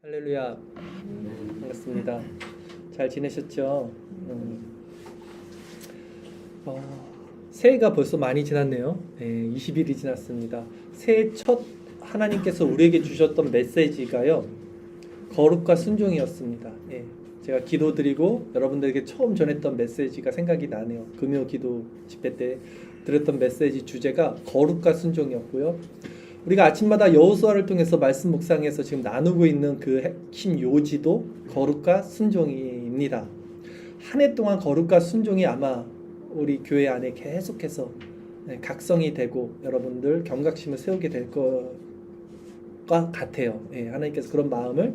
할렐루야. 반갑습니다. 잘 지내셨죠? 새해가 벌써 많이 지났네요. 20일이 지났습니다. 새해 첫 하나님께서 우리에게 주셨던 메시지가요, 거룩과 순종이었습니다. 제가 기도드리고 여러분들에게 처음 전했던 메시지가 생각이 나네요. 금요 기도 집회 때 드렸던 메시지 주제가 거룩과 순종이었고요. 우리가 아침마다 여호수아를 통해서 말씀 묵상해서 지금 나누고 있는 그 핵심 요지도 거룩과 순종입니다. 한 해 동안 거룩과 순종이 아마 우리 교회 안에 계속해서 각성이 되고 여러분들 경각심을 세우게 될 것과 같아요. 하나님께서 그런 마음을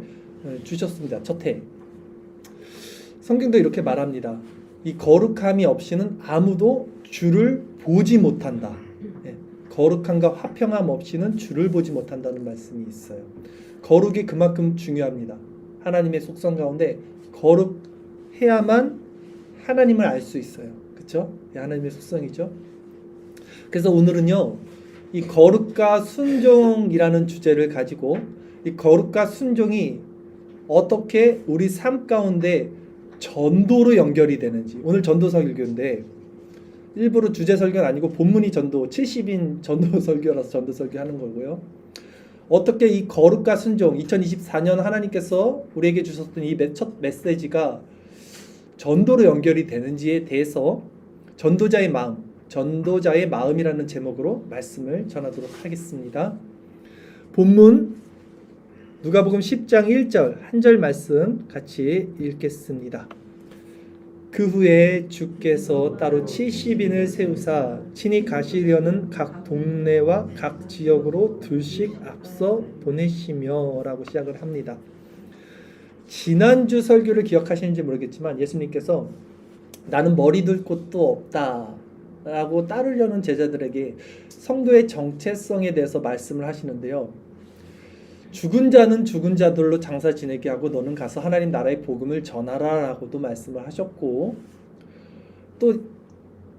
주셨습니다. 첫 해. 성경도 이렇게 말합니다. 이 거룩함이 없이는 아무도 주를 보지 못한다. 거룩함과 화평함 없이는 주를 보지 못한다는 말씀이 있어요. 거룩이 그만큼 중요합니다. 하나님의 속성 가운데 거룩해야만 하나님을 알 수 있어요. 그렇죠? 하나님의 속성이죠. 그래서 오늘은요, 이 거룩과 순종이라는 주제를 가지고 이 거룩과 순종이 어떻게 우리 삶 가운데 전도로 연결이 되는지, 오늘 전도 설교인데 일부러 주제 설교는 아니고 본문이 전도 70인 전도 설교라서 전도 설교하는 거고요. 어떻게 이 거룩과 순종, 2024년 하나님께서 우리에게 주셨던 이 첫 메시지가 전도로 연결이 되는지에 대해서 전도자의 마음이라는 제목으로 말씀을 전하도록 하겠습니다. 본문 누가복음 10장 1절 한 절 말씀 같이 읽겠습니다. 그 후에 주께서 따로 70인을 세우사 친히 가시려는 각 동네와 각 지역으로 둘씩 앞서 보내시며 라고 시작을 합니다. 지난주 설교를 기억하시는지 모르겠지만 예수님께서 나는 머리 둘 곳도 없다 라고 따르려는 제자들에게 성도의 정체성에 대해서 말씀을 하시는데요. 죽은 자는 죽은 자들로 장사 지내게 하고 너는 가서 하나님 나라의 복음을 전하라 라고도 말씀을 하셨고, 또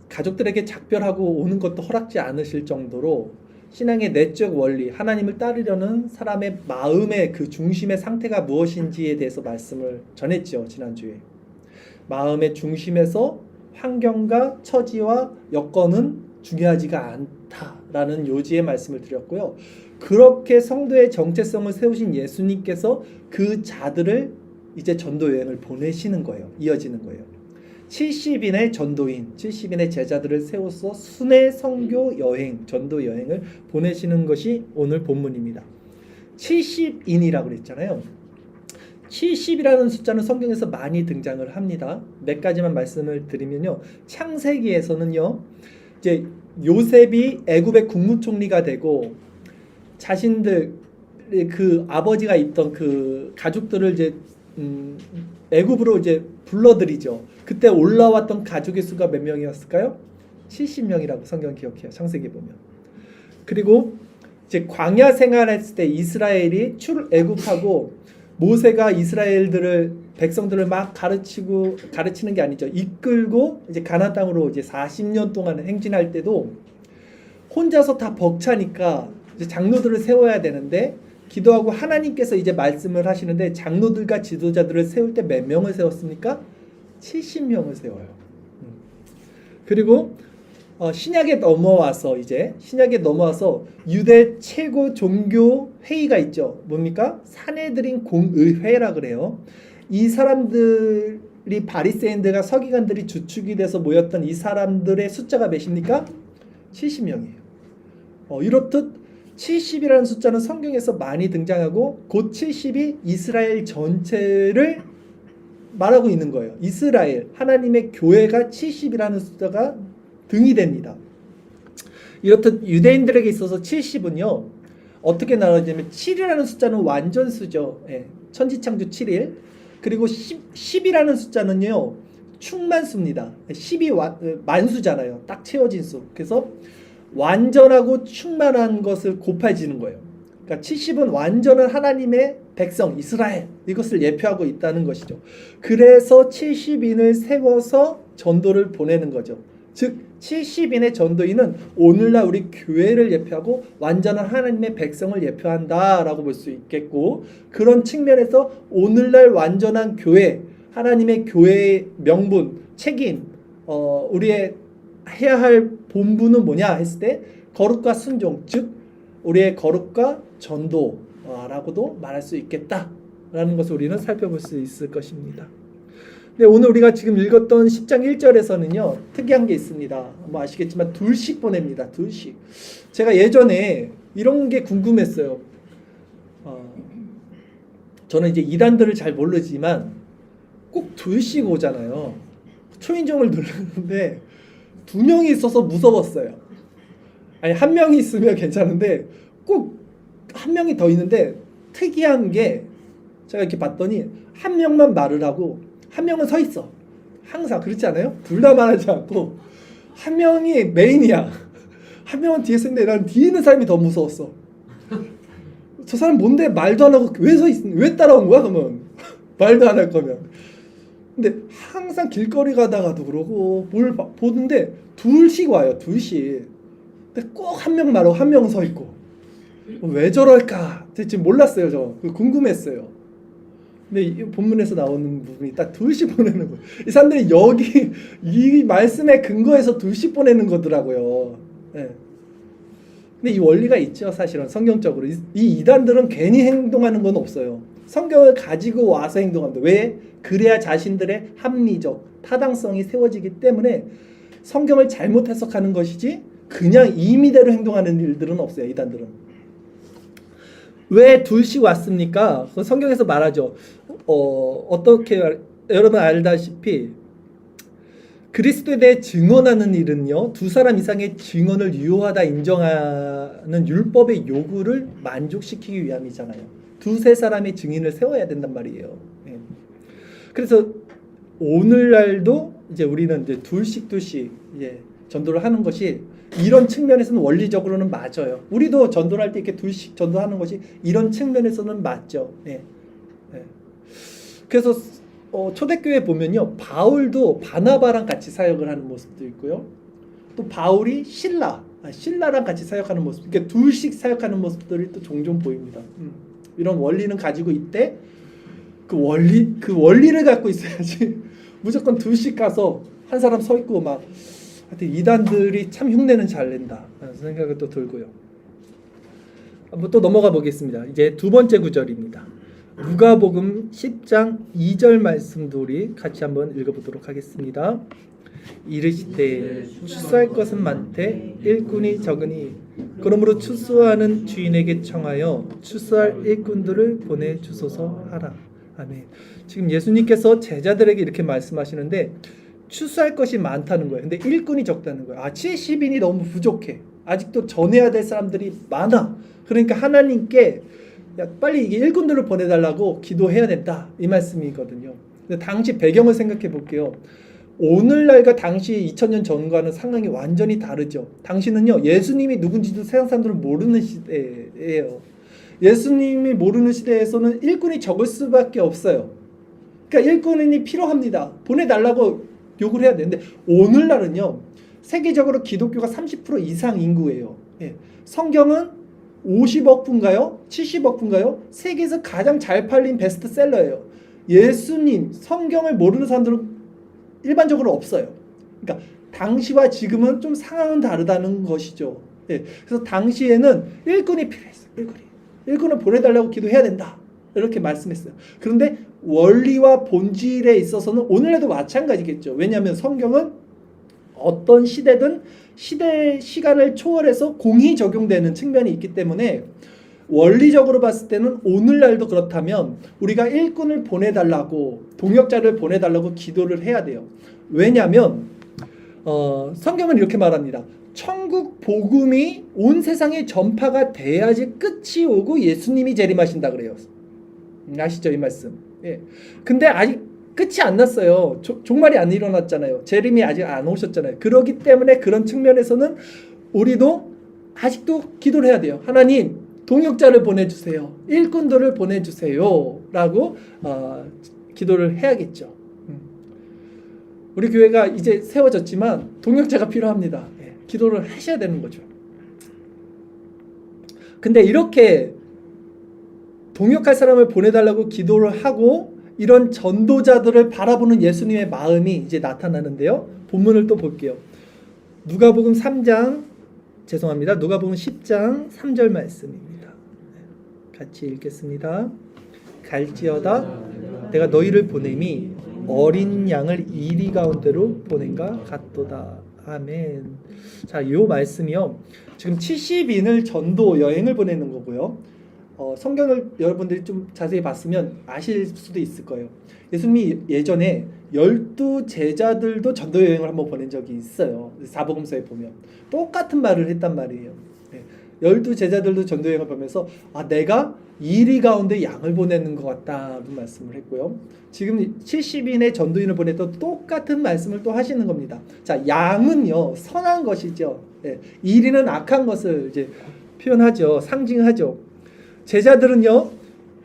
가족들에게 작별하고 오는 것도 허락지 않으실 정도로 신앙의 내적 원리, 하나님을 따르려는 사람의 마음의 그 중심의 상태가 무엇인지에 대해서 말씀을 전했죠. 지난주에 마음의 중심에서 환경과 처지와 여건은 중요하지가 않다라는 요지의 말씀을 드렸고요. 그렇게 성도의 정체성을 세우신 예수님께서 그 자들을 이제 전도 여행을 보내시는 거예요. 이어지는 거예요. 70인의 전도인, 70인의 제자들을 세워서 순회 선교 여행, 전도 여행을 보내시는 것이 오늘 본문입니다. 70인이라고 그랬잖아요. 70이라는 숫자는 성경에서 많이 등장을 합니다. 몇 가지만 말씀을 드리면요. 창세기에서는요, 이제 요셉이 애굽의 국무총리가 되고 자신들 그 아버지가 있던 그 가족들을 이제 애굽으로 이제 불러들이죠. 그때 올라왔던 가족의 수가 몇 명이었을까요? 70명이라고 성경 기억해요. 창세기 보면. 그리고 이제 광야 생활했을 때 이스라엘이 출애굽하고 모세가 이스라엘들을 백성들을 막 가르치는 게 아니죠. 이끌고 이제 가나안 땅으로 이제 40년 동안 행진할 때도 혼자서 다 벅차니까 이제 장로들을 세워야 되는데 기도하고 하나님께서 이제 말씀을 하시는데 장로들과 지도자들을 세울 때 몇 명을 세웠습니까? 70명을 세워요. 그리고 신약에 넘어와서 유대 최고 종교 회의가 있죠. 뭡니까? 산헤드린 공의회라 그래요. 이 사람들이 바리새인들과 서기관들이 주축이 돼서 모였던 이 사람들의 숫자가 몇입니까? 70명이에요. 이렇듯 70이라는 숫자는 성경에서 많이 등장하고 곧 70이 이스라엘 전체를 말하고 있는 거예요. 이스라엘, 하나님의 교회가 70이라는 숫자가 등이 됩니다. 이렇듯 유대인들에게 있어서 70은요. 어떻게 나눠지냐면 7이라는 숫자는 완전수죠. 천지창조 7일. 그리고 10이라는 숫자는요. 충만수입니다. 10이 만수잖아요. 딱 채워진 수. 그래서 완전하고 충만한 것을 곱해지는 거예요. 그러니까 70은 완전한 하나님의 백성 이스라엘 이것을 예표하고 있다는 것이죠. 그래서 70인을 세워서 전도를 보내는 거죠. 즉 70인의 전도인은 오늘날 우리 교회를 예표하고 완전한 하나님의 백성을 예표한다라고 볼 수 있겠고, 그런 측면에서 오늘날 완전한 교회, 하나님의 교회의 명분, 책임, 우리의 해야 할 본분은 뭐냐 했을 때 거룩과 순종, 즉 우리의 거룩과 전도라고도 말할 수 있겠다라는 것을 우리는 살펴볼 수 있을 것입니다. 네, 오늘 우리가 지금 읽었던 10장 1절에서는요 특이한 게 있습니다. 뭐 아시겠지만 둘씩 보냅니다. 둘씩. 제가 예전에 이런 게 궁금했어요. 저는 이제 이단들을 잘 모르지만 꼭 둘씩 오잖아요. 초인종을 누르는데 두 명이 있어서 무서웠어요. 아니 한 명이 있으면 괜찮은데 꼭 한 명이 더 있는데, 특이한 게 제가 이렇게 봤더니 한 명만 말을 하고 한 명은 서 있어. 항상 그렇지 않아요? 둘 다 말하지 않고 한 명이 메인이야. 한 명은 뒤에 서 있는데 난 뒤에 있는 사람이 더 무서웠어. 저 사람 뭔데 말도 안 하고 왜 따라온 거야 그러면? 말도 안 할 거면. 근데 항상 길거리 가다가도 그러고 뭘 보는데 둘씩 와요. 둘씩. 근데 꼭 한 명 말하고 한 명은 서 있고. 왜 저럴까? 지금 몰랐어요. 저 궁금했어요. 근데 이 본문에서 나오는 부분이 딱 둘씩 보내는 거예요. 이 사람들이 여기 이 말씀의 근거에서 둘씩 보내는 거더라고요. 네. 근데 이 원리가 있죠. 사실은 성경적으로 이 이단들은 괜히 행동하는 건 없어요. 성경을 가지고 와서 행동한다. 왜? 그래야 자신들의 합리적 타당성이 세워지기 때문에 성경을 잘못 해석하는 것이지 그냥 임의대로 행동하는 일들은 없어요. 이단들은. 왜 둘씩 왔습니까? 성경에서 말하죠. 어떻게 여러분 알다시피 그리스도에 대해 증언하는 일은요, 두 사람 이상의 증언을 유효하다 인정하는 율법의 요구를 만족시키기 위함이잖아요. 두세 사람의 증인을 세워야 된단 말이에요. 예. 그래서 오늘날도 이제 우리는 이제 둘씩 이제 전도를 하는 것이 이런 측면에서는 원리적으로는 맞아요. 우리도 전도를 할 때 이렇게 둘씩 전도하는 것이 이런 측면에서는 맞죠. 예. 예. 그래서 초대교회 보면요, 바울도 바나바랑 같이 사역을 하는 모습도 있고요. 또 바울이 신라랑 같이 사역하는 모습, 그러니까 둘씩 사역하는 모습들이 또 종종 보입니다. 이런 원리는 가지고 있대. 그 원리를 갖고 있어야지. 무조건 둘씩 가서 한 사람 서 있고 막. 하여튼 이단들이 참 흉내는 잘 낸다 라는 생각이 또 들고요. 한번 또 넘어가 보겠습니다. 이제 두 번째 구절입니다. 누가복음 10장 2절 말씀도 우리 같이 한번 읽어보도록 하겠습니다. 이르시되 추수할 것은 많되 일꾼이 적으니 그러므로 추수하는 주인에게 청하여 추수할 일꾼들을 보내주소서 하라. 아멘. 지금 예수님께서 제자들에게 이렇게 말씀하시는데 추수할 것이 많다는 거예요. 근데 일꾼이 적다는 거예요. 70인이 너무 부족해. 아직도 전해야 될 사람들이 많아. 그러니까 하나님께 빨리 이게 일꾼들을 보내달라고 기도해야 된다. 이 말씀이거든요. 근데 당시 배경을 생각해 볼게요. 오늘날과 당시 2000년 전과는 상황이 완전히 다르죠. 당시는요, 예수님이 누군지도 세상 사람들은 모르는 시대예요. 예수님이 모르는 시대에서는 일꾼이 적을 수밖에 없어요. 그러니까 일꾼이 필요합니다. 보내달라고 요구를 해야 되는데, 오늘날은요 세계적으로 기독교가 30% 이상 인구예요. 예. 성경은 50억 부인가요? 70억 부인가요? 세계에서 가장 잘 팔린 베스트셀러예요. 예수님, 성경을 모르는 사람들은 일반적으로 없어요. 그러니까 당시와 지금은 좀 상황은 다르다는 것이죠. 예. 그래서 당시에는 일꾼이 필요했어요. 일꾼을 보내달라고 기도해야 된다. 이렇게 말씀했어요. 그런데 원리와 본질에 있어서는 오늘날도 마찬가지겠죠. 왜냐하면 성경은 어떤 시대든 시간을 초월해서 공히 적용되는 측면이 있기 때문에 원리적으로 봤을 때는 오늘날도 그렇다면 우리가 일꾼을 보내달라고, 동역자를 보내달라고 기도를 해야 돼요. 왜냐하면 성경은 이렇게 말합니다. 천국 복음이 온 세상에 전파가 돼야지 끝이 오고 예수님이 재림하신다 그래요. 아시죠 이 말씀? 예. 근데 아직 끝이 안 났어요. 종말이 안 일어났잖아요. 재림이 아직 안 오셨잖아요. 그렇기 때문에 그런 측면에서는 우리도 아직도 기도를 해야 돼요. 하나님, 동역자를 보내주세요. 일꾼들을 보내주세요. 라고 기도를 해야겠죠. 우리 교회가 이제 세워졌지만 동역자가 필요합니다. 예, 기도를 하셔야 되는 거죠. 근데 이렇게 동역할 사람을 보내달라고 기도를 하고 이런 전도자들을 바라보는 예수님의 마음이 이제 나타나는데요. 본문을 또 볼게요. 누가복음 10장 10장 3절 말씀입니다. 같이 읽겠습니다. 갈지어다 내가 너희를 보냄이 어린 양을 이리 가운데로 보낸가 같도다. 아멘. 자, 이 말씀이요. 지금 70인을 전도 여행을 보내는 거고요. 성경을 여러분들이 좀 자세히 봤으면 아실 수도 있을 거예요. 예수님이 예전에 12제자들도 전도 여행을 한번 보낸 적이 있어요. 사복음서에 보면 똑같은 말을 했단 말이에요. 12제자들도 전도 여행을 보면서 내가 이리 가운데 양을 보내는 것 같다는 말씀을 했고요. 지금 70인의 전도인을 보내도 똑같은 말씀을 또 하시는 겁니다. 자, 양은요 선한 것이죠. 이리는 악한 것을 이제 표현하죠. 상징하죠. 제자들은요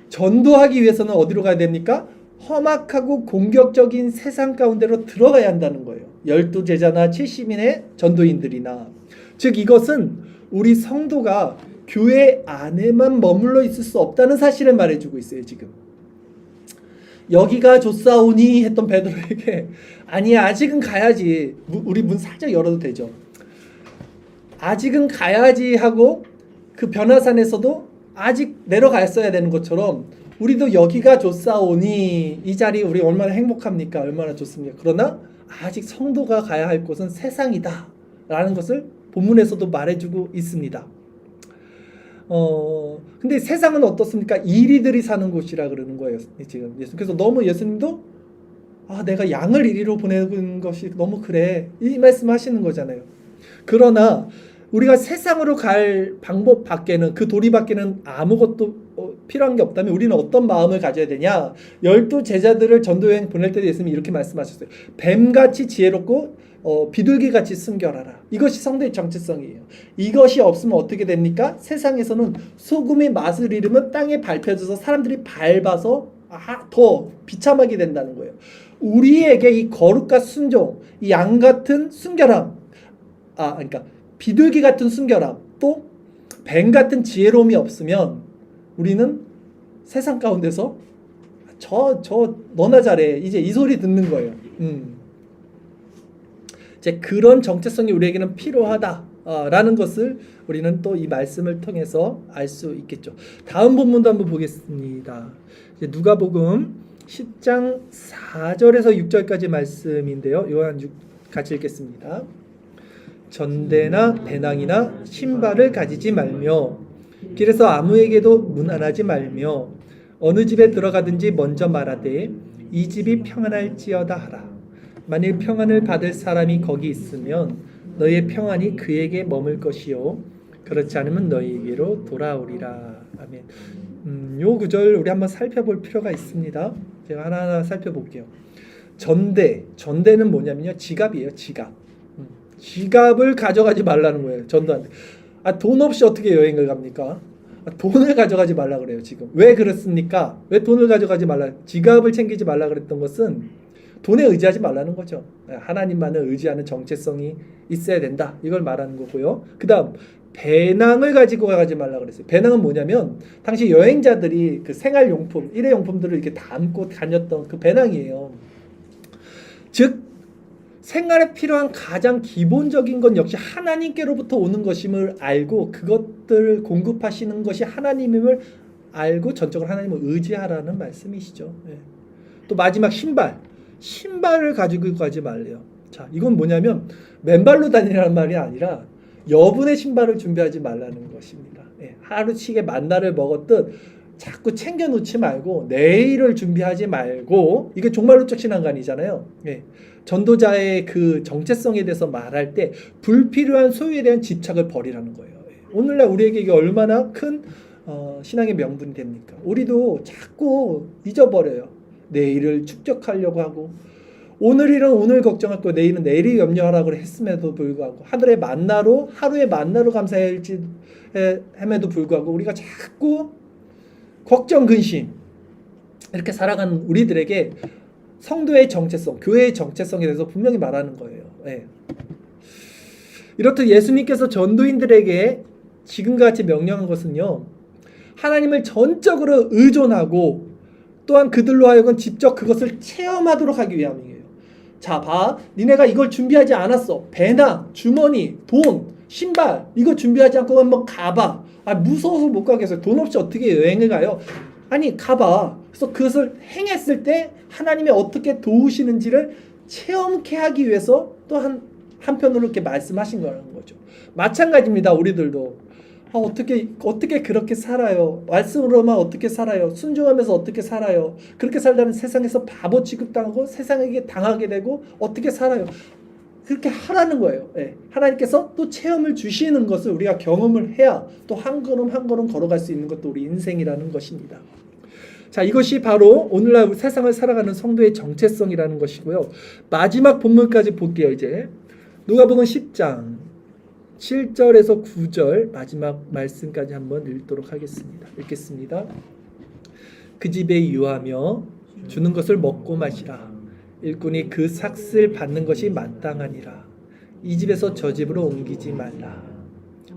전도하기 위해서는 어디로 가야 됩니까? 험악하고 공격적인 세상 가운데로 들어가야 한다는 거예요. 12제자나 70인의 전도인들이나. 즉 이것은 우리 성도가 교회 안에만 머물러 있을 수 없다는 사실을 말해주고 있어요. 지금 여기가 좋사오니 했던 베드로에게 아니야 아직은 가야지. 우리 문 살짝 열어도 되죠. 아직은 가야지 하고 그 변화산에서도 아직 내려갔어야 되는 것처럼 우리도 여기가 좋사오니 이 자리 우리 얼마나 행복합니까? 얼마나 좋습니까? 그러나 아직 성도가 가야 할 곳은 세상이다 라는 것을 본문에서도 말해주고 있습니다. 근데 세상은 어떻습니까? 이리들이 사는 곳이라 그러는 거예요. 지금 그래서 너무 예수님도 내가 양을 이리로 보내는 것이 너무 그래 이 말씀하시는 거잖아요. 그러나 우리가 세상으로 갈 방법 밖에는 그 도리 밖에는 아무것도 필요한 게 없다면 우리는 어떤 마음을 가져야 되냐? 12제자들을 전도여행 보낼 때도 예수님이 이렇게 말씀하셨어요. 뱀같이 지혜롭고 비둘기같이 순결하라. 이것이 성도의 정체성이에요. 이것이 없으면 어떻게 됩니까? 세상에서는 소금의 맛을 잃으면 땅에 밟혀져서 사람들이 밟아서 더 비참하게 된다는 거예요. 우리에게 이 거룩과 순종, 이 양 같은 순결함, 그러니까 비둘기 같은 순결함, 또 뱀 같은 지혜로움이 없으면 우리는 세상 가운데서 너나 잘해 이제 이 소리 듣는 거예요. 이제 그런 정체성이 우리에게는 필요하다라는 것을 우리는 또 이 말씀을 통해서 알 수 있겠죠. 다음 본문도 한번 보겠습니다. 이제 누가복음 10장 4절에서 6절까지 말씀인데요. 요한 6 같이 읽겠습니다. 전대나 배낭이나 신발을 가지지 말며 길에서 아무에게도 문안하지 말며 어느 집에 들어가든지 먼저 말하되 이 집이 평안할지어다 하라. 만일 평안을 받을 사람이 거기 있으면 너희의 평안이 그에게 머물 것이요 그렇지 않으면 너희에게로 돌아오리라. 아멘. 요 구절 우리 한번 살펴볼 필요가 있습니다. 제가 하나하나 살펴볼게요. 전대는 뭐냐면요 지갑이에요. 지갑을 가져가지 말라는 거예요. 전도한테. 돈 없이 어떻게 여행을 갑니까? 돈을 가져가지 말라 그래요. 지금 왜 그렇습니까? 왜 돈을 가져가지 말라? 지갑을 챙기지 말라 그랬던 것은 돈에 의지하지 말라는 거죠. 하나님만을 의지하는 정체성이 있어야 된다. 이걸 말하는 거고요. 그 다음 배낭을 가지고 가지 말라 그랬어요. 배낭은 뭐냐면 당시 여행자들이 그 생활용품, 일회용품들을 이렇게 담고 다녔던 그 배낭이에요. 즉 생활에 필요한 가장 기본적인 건 역시 하나님께로부터 오는 것임을 알고 그것들을 공급하시는 것이 하나님임을 알고 전적으로 하나님을 의지하라는 말씀이시죠. 또 마지막 신발을 가지고 가지 말래요. 자, 이건 뭐냐면 맨발로 다니라는 말이 아니라 여분의 신발을 준비하지 말라는 것입니다. 하루치게 만나를 먹었듯 자꾸 챙겨놓지 말고 내일을 준비하지 말고 이게 종말론적 신앙관이잖아요. 전도자의 그 정체성에 대해서 말할 때 불필요한 소유에 대한 집착을 버리라는 거예요. 오늘날 우리에게 이게 얼마나 큰 신앙의 명분이 됩니까? 우리도 자꾸 잊어버려요. 내일을 축적하려고 하고 오늘 일은 오늘 걱정하고 내일은 내일이 염려하라고 했음에도 불구하고 하루의 만나로 감사할지 함에도 불구하고 우리가 자꾸 걱정 근심 이렇게 살아가는 우리들에게 성도의 정체성, 교회의 정체성에 대해서 분명히 말하는 거예요. 예. 이렇듯 예수님께서 전도인들에게 지금과 같이 명령한 것은요, 하나님을 전적으로 의존하고 또한 그들로 하여금 직접 그것을 체험하도록 하기 위함이에요. 자, 봐. 니네가 이걸 준비하지 않았어. 배낭, 주머니, 돈, 신발 이거 준비하지 않고 한번 가봐. 무서워서 못 가겠어요. 돈 없이 어떻게 여행을 가요? 아니, 가봐. 그래서 그것을 행했을 때 하나님이 어떻게 도우시는지를 체험케 하기 위해서 또 한편으로 이렇게 말씀하신 거라는 거죠. 마찬가지입니다. 우리들도 어떻게 그렇게 살아요? 말씀으로만 어떻게 살아요? 순종하면서 어떻게 살아요? 그렇게 살다는 세상에서 바보 취급당하고 세상에게 당하게 되고 어떻게 살아요? 그렇게 하라는 거예요. 예. 하나님께서 또 체험을 주시는 것을 우리가 경험을 해야 또 한 걸음 한 걸음 걸어갈 수 있는 것도 우리 인생이라는 것입니다. 자, 이것이 바로 오늘날 세상을 살아가는 성도의 정체성이라는 것이고요. 마지막 본문까지 볼게요. 이제 누가복음 10장 7절에서 9절 마지막 말씀까지 한번 읽도록 하겠습니다. 읽겠습니다. 그 집에 유하며 주는 것을 먹고 마시라. 일꾼이 그 삭슬 받는 것이 마땅하니라. 이 집에서 저 집으로 옮기지 말라.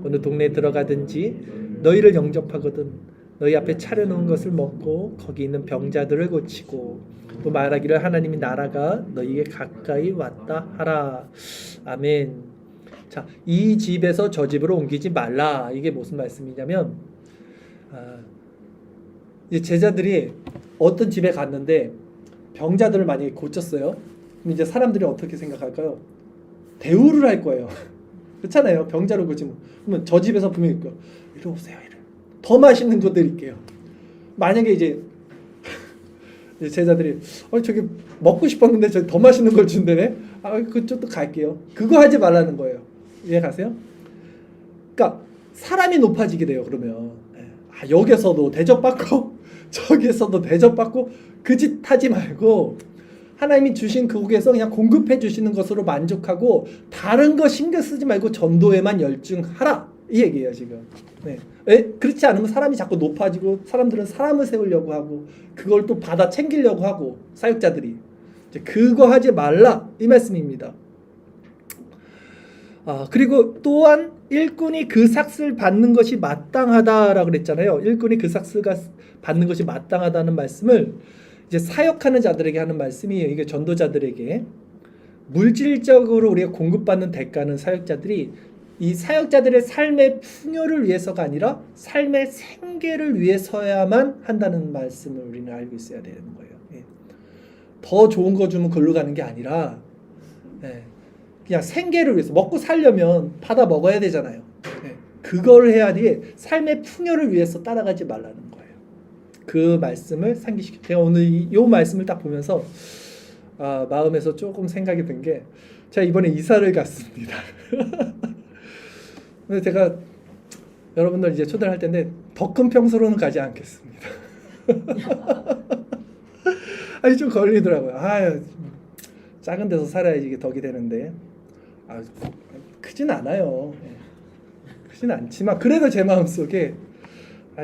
어느 동네에 들어가든지 너희를 영접하거든 너희 앞에 차려놓은 것을 먹고 거기 있는 병자들을 고치고 또 말하기를 하나님의 나라가 너희에게 가까이 왔다 하라. 아멘. 자, 이 집에서 저 집으로 옮기지 말라. 이게 무슨 말씀이냐면 이제 제자들이 어떤 집에 갔는데 병자들을 많이 고쳤어요. 그럼 이제 사람들이 어떻게 생각할까요? 대우를 할 거예요. 그렇잖아요. 병자를 고치면. 그러면 저 집에서 분명히 있고요. 이리 오세요. 이리. 더 맛있는 거 드릴게요. 만약에 이제 제자들이 저기 먹고 싶었는데 저 더 맛있는 걸 준대네. 그쪽도 갈게요. 그거 하지 말라는 거예요. 이해 가세요? 그러니까 사람이 높아지게 돼요. 그러면 여기서도 대접받고 저기에서도 대접받고 그 짓 하지 말고 하나님이 주신 그곳에서 그냥 공급해 주시는 것으로 만족하고 다른 거 신경 쓰지 말고 전도에만 열중하라 이 얘기예요 지금. 네. 그렇지 않으면 사람이 자꾸 높아지고 사람들은 사람을 세우려고 하고 그걸 또 받아 챙기려고 하고 사역자들이 이제 그거 하지 말라 이 말씀입니다. 그리고 또한 일꾼이 그 삭슬 받는 것이 마땅하다라고 그랬잖아요. 일꾼이 그 삭슬 받는 것이 마땅하다는 말씀을 이제 사역하는 자들에게 하는 말씀이에요. 이게 전도자들에게 물질적으로 우리가 공급받는 대가는 사역자들이 이 사역자들의 삶의 풍요를 위해서가 아니라 삶의 생계를 위해서야만 한다는 말씀을 우리는 알고 있어야 되는 거예요. 더 좋은 거 주면 걸로 가는 게 아니라 그냥 생계를 위해서 먹고 살려면 받아 먹어야 되잖아요. 그걸 해야지 삶의 풍요를 위해서 따라가지 말라는 거예요. 그 말씀을 상기시켜. 제가 오늘 이 말씀을 딱 보면서 마음에서 조금 생각이 든 게 제가 이번에 이사를 갔습니다. 근데 제가 여러분들 이제 초대를 할 텐데 더 큰 평수로는 가지 않겠습니다. 아니 좀 걸리더라고요. 작은 데서 살아야지 이게 덕이 되는데 크진 않아요. 크진 않지만 그래도 제 마음속에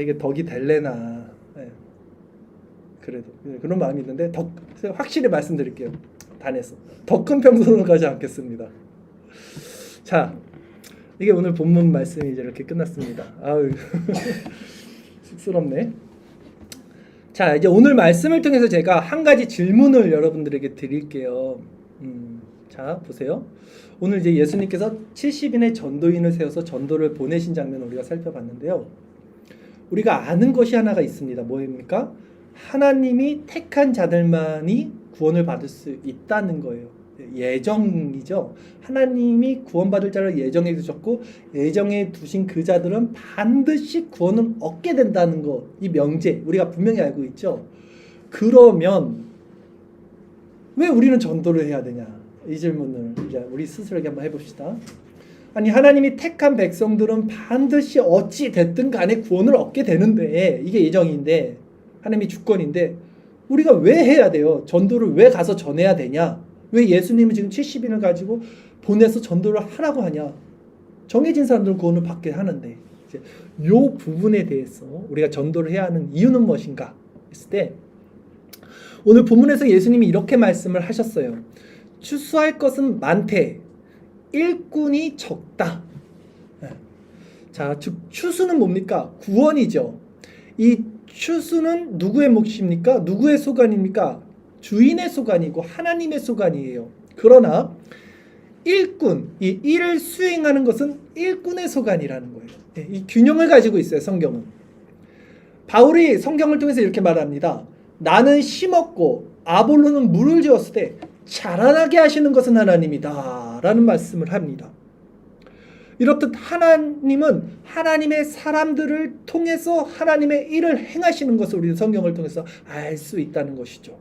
이게 덕이 될래나 그래도 그런 마음이 있는데 확실히 말씀드릴게요. 단에서 더 큰 평수로는 가지 않겠습니다. 자, 이게 오늘 본문 말씀이 이제 이렇게 끝났습니다. 쑥스럽네. 자, 이제 오늘 말씀을 통해서 제가 한 가지 질문을 여러분들에게 드릴게요. 자, 보세요. 오늘 이제 예수님께서 70인의 전도인을 세워서 전도를 보내신 장면을 우리가 살펴봤는데요. 우리가 아는 것이 하나가 있습니다. 뭐입니까? 하나님이 택한 자들만이 구원을 받을 수 있다는 거예요. 예정이죠. 하나님이 구원받을 자를 예정해 두셨고 예정해 두신 그 자들은 반드시 구원을 얻게 된다는 것, 이 명제 우리가 분명히 알고 있죠. 그러면 왜 우리는 전도를 해야 되냐? 이 질문을 이제 우리 스스로에게 한번 해봅시다. 아니 하나님이 택한 백성들은 반드시 어찌 됐든 간에 구원을 얻게 되는데 이게 예정인데 하나님이 주권인데 우리가 왜 해야 돼요? 전도를 왜 가서 전해야 되냐? 왜 예수님은 지금 70인을 가지고 보내서 전도를 하라고 하냐? 정해진 사람들은 구원을 받게 하는데 이제 이 부분에 대해서 우리가 전도를 해야 하는 이유는 무엇인가 했을 때 오늘 본문에서 예수님이 이렇게 말씀을 하셨어요. 추수할 것은 많되 일꾼이 적다. 자, 즉 추수는 뭡니까? 구원이죠. 이 추수는 누구의 몫입니까? 누구의 소관입니까? 주인의 소관이고 하나님의 소관이에요. 그러나 일꾼, 이 일을 수행하는 것은 일꾼의 소관이라는 거예요. 이 균형을 가지고 있어요, 성경은. 바울이 성경을 통해서 이렇게 말합니다. 나는 심었고 아볼로는 물을 주었을 때 자라나게 하시는 것은 하나님이다 라는 말씀을 합니다. 이렇듯 하나님은 하나님의 사람들을 통해서 하나님의 일을 행하시는 것을 우리 성경을 통해서 알 수 있다는 것이죠.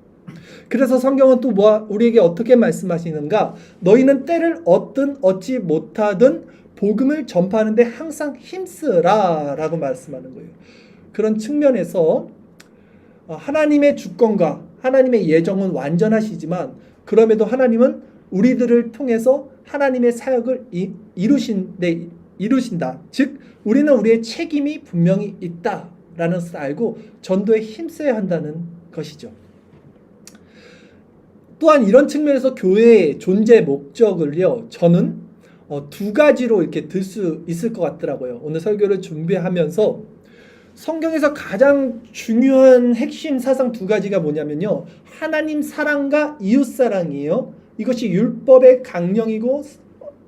그래서 성경은 또 우리에게 어떻게 말씀하시는가? 너희는 때를 얻든 얻지 못하든 복음을 전파하는데 항상 힘쓰라 라고 말씀하는 거예요. 그런 측면에서 하나님의 주권과 하나님의 예정은 완전하시지만 그럼에도 하나님은 우리들을 통해서 하나님의 사역을 이루신다. 즉 우리는 우리의 책임이 분명히 있다라는 것을 알고 전도에 힘써야 한다는 것이죠. 또한 이런 측면에서 교회의 존재 목적을요, 저는 두 가지로 이렇게 들 수 있을 것 같더라고요. 오늘 설교를 준비하면서 성경에서 가장 중요한 핵심 사상 두 가지가 뭐냐면요, 하나님 사랑과 이웃 사랑이에요. 이것이 율법의 강령이고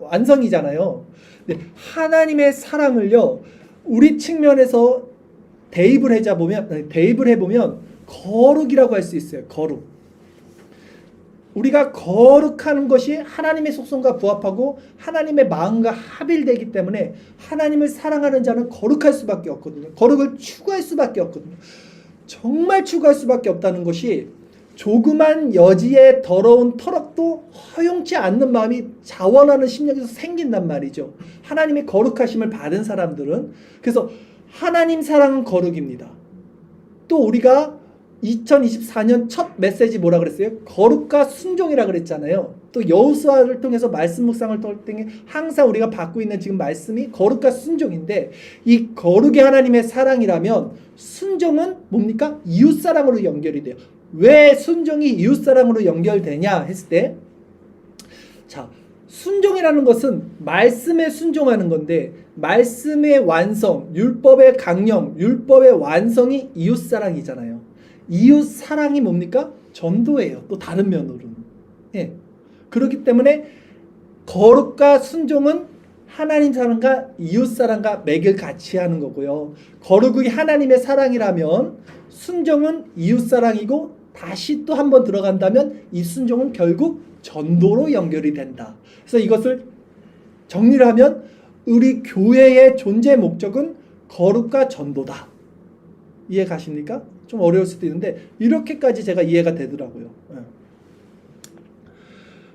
완성이잖아요. 근데 하나님의 사랑을요, 우리 측면에서 대입을 해보면 거룩이라고 할 수 있어요. 거룩. 우리가 거룩하는 것이 하나님의 속성과 부합하고 하나님의 마음과 합일되기 때문에 하나님을 사랑하는 자는 거룩할 수밖에 없거든요. 거룩을 추구할 수밖에 없거든요. 정말 추구할 수밖에 없다는 것이 조그만 여지의 더러운 터럭도 허용치 않는 마음이 자원하는 심령에서 생긴단 말이죠. 하나님의 거룩하심을 받은 사람들은. 그래서 하나님 사랑은 거룩입니다. 또 우리가 2024년 첫 메시지 뭐라 그랬어요? 거룩과 순종이라 그랬잖아요. 또 여호수아를 통해서 말씀 묵상을 통해 항상 우리가 받고 있는 지금 말씀이 거룩과 순종인데, 이 거룩이 하나님의 사랑이라면 순종은 뭡니까? 이웃사랑으로 연결이 돼요. 왜 순종이 이웃사랑으로 연결되냐 했을 때, 자, 순종이라는 것은 말씀에 순종하는 건데, 말씀의 완성, 율법의 강령, 율법의 완성이 이웃사랑이잖아요. 이웃 사랑이 뭡니까? 전도예요. 또 다른 면으로는. 예. 그렇기 때문에 거룩과 순종은 하나님 사랑과 이웃 사랑과 맥을 같이 하는 거고요. 거룩이 하나님의 사랑이라면 순종은 이웃 사랑이고, 다시 또 한 번 들어간다면 이 순종은 결국 전도로 연결이 된다. 그래서 이것을 정리를 하면 우리 교회의 존재 목적은 거룩과 전도다. 이해 가십니까? 좀 어려울 수도 있는데 이렇게까지 제가 이해가 되더라고요.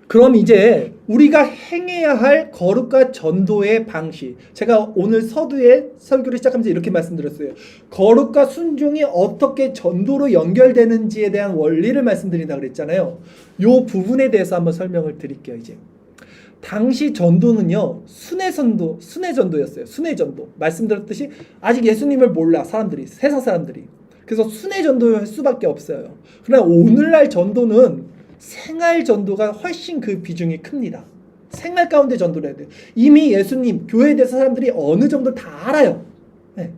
그럼 이제 우리가 행해야 할 거룩과 전도의 방식, 제가 오늘 서두에 설교를 시작하면서 이렇게 말씀드렸어요. 거룩과 순종이 어떻게 전도로 연결되는지에 대한 원리를 말씀드린다고 그랬잖아요. 이 부분에 대해서 한번 설명을 드릴게요. 이제 당시 전도는요, 순회 전도였어요. 순회 전도. 말씀드렸듯이 아직 예수님을 몰라, 사람들이, 세상 사람들이. 그래서 순회 전도할 수밖에 없어요. 그러나 오늘날 전도는 생활 전도가 훨씬 그 비중이 큽니다. 생활 가운데 전도를 해야 돼요. 이미 예수님, 교회에 대해서 사람들이 어느 정도 다 알아요. 네.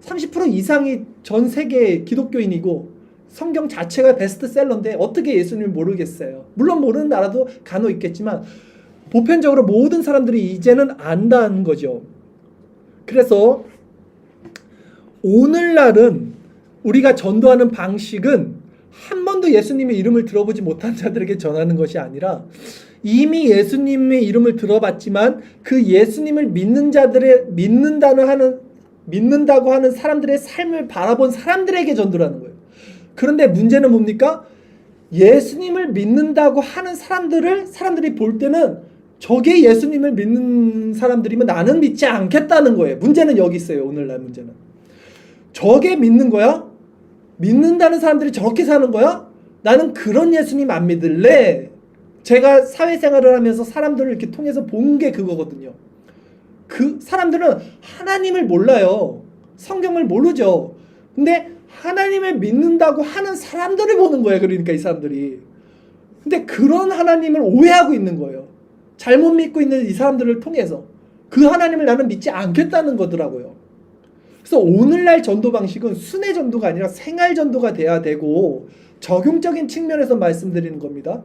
30% 이상이 전 세계 기독교인이고 성경 자체가 베스트셀러인데 어떻게 예수님을 모르겠어요. 물론 모르는 나라도 간혹 있겠지만 보편적으로 모든 사람들이 이제는 안다는 거죠. 그래서 오늘날은 우리가 전도하는 방식은 한 번도 예수님의 이름을 들어보지 못한 자들에게 전하는 것이 아니라 이미 예수님의 이름을 들어봤지만 그 예수님을 믿는다고 하는 사람들의 삶을 바라본 사람들에게 전도를 하는 거예요. 그런데 문제는 뭡니까? 예수님을 믿는다고 하는 사람들이 볼 때는 저게 예수님을 믿는 사람들이면 나는 믿지 않겠다는 거예요. 문제는 여기 있어요. 오늘날 문제는. 저게 믿는 거야? 믿는다는 사람들이 저렇게 사는 거야? 나는 그런 예수님 안 믿을래. 제가 사회생활을 하면서 사람들을 이렇게 통해서 본 게 그거거든요. 그 사람들은 하나님을 몰라요. 성경을 모르죠. 근데 하나님을 믿는다고 하는 사람들을 보는 거예요. 그러니까 이 사람들이. 근데 그런 하나님을 오해하고 있는 거예요. 잘못 믿고 있는 이 사람들을 통해서 그 하나님을 나는 믿지 않겠다는 거더라고요. 그래서 오늘날 전도 방식은 순회 전도가 아니라 생활 전도가 돼야 되고, 적용적인 측면에서 말씀드리는 겁니다.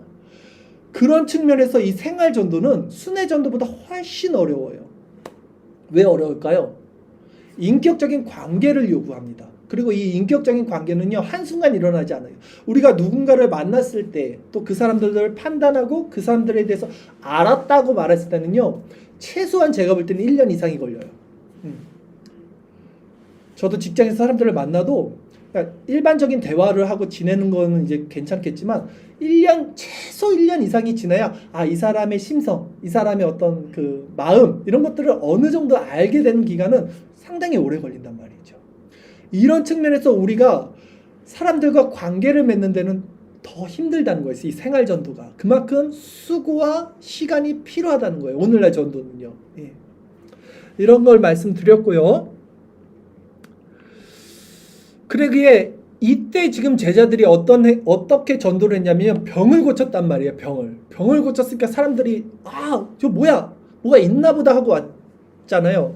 그런 측면에서 이 생활 전도는 순회 전도보다 훨씬 어려워요. 왜 어려울까요? 인격적인 관계를 요구합니다. 그리고 이 인격적인 관계는요, 한순간 일어나지 않아요. 우리가 누군가를 만났을 때, 또 그 사람들을 판단하고 그 사람들에 대해서 알았다고 말했을 때는요, 최소한 제가 볼 때는 1년 이상이 걸려요. 저도 직장에서 사람들을 만나도 일반적인 대화를 하고 지내는 거는 이제 괜찮겠지만, 최소 1년 이상이 지나야 이 사람의 심성, 이 사람의 어떤 그 마음, 이런 것들을 어느 정도 알게 되는 기간은 상당히 오래 걸린단 말이죠. 이런 측면에서 우리가 사람들과 관계를 맺는 데는 더 힘들다는 거예요. 이 생활 전도가 그만큼 수고와 시간이 필요하다는 거예요. 오늘날 전도는요. 예. 이런 걸 말씀드렸고요. 그러기에 이때 지금 제자들이 어떻게 전도를 했냐면 병을 고쳤단 말이에요. 병을 고쳤으니까 사람들이 저 뭐가 있나 보다 하고 왔잖아요.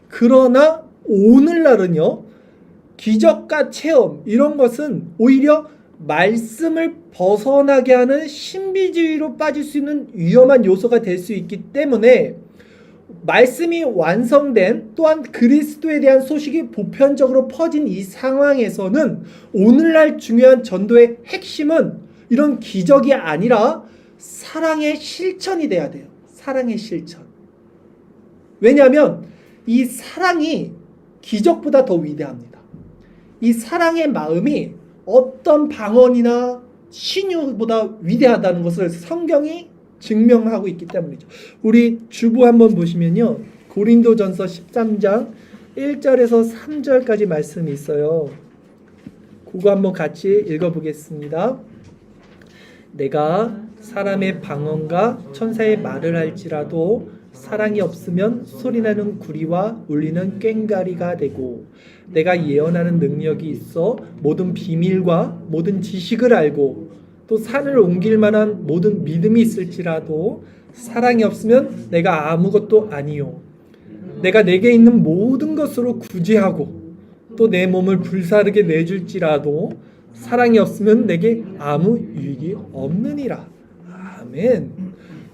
그러나 오늘날은요, 기적과 체험 이런 것은 오히려 말씀을 벗어나게 하는 신비주의로 빠질 수 있는 위험한 요소가 될 수 있기 때문에, 말씀이 완성된, 또한 그리스도에 대한 소식이 보편적으로 퍼진 이 상황에서는 오늘날 중요한 전도의 핵심은 이런 기적이 아니라 사랑의 실천이 돼야 돼요. 사랑의 실천. 왜냐하면 이 사랑이 기적보다 더 위대합니다. 이 사랑의 마음이 어떤 방언이나 신유보다 위대하다는 것을 성경이 증명하고 있기 때문이죠. 우리 주보 한번 보시면요, 고린도전서 13장 1절에서 3절까지 말씀이 있어요. 그거 한번 같이 읽어보겠습니다. 내가 사람의 방언과 천사의 말을 할지라도 사랑이 없으면 소리나는 구리와 울리는 꽹과리가 되고, 내가 예언하는 능력이 있어 모든 비밀과 모든 지식을 알고 또 산을 옮길 만한 모든 믿음이 있을지라도 사랑이 없으면 내가 아무것도 아니요, 내가 내게 있는 모든 것으로 구제하고 또 내 몸을 불사르게 내줄지라도 사랑이 없으면 내게 아무 유익이 없느니라. 아멘.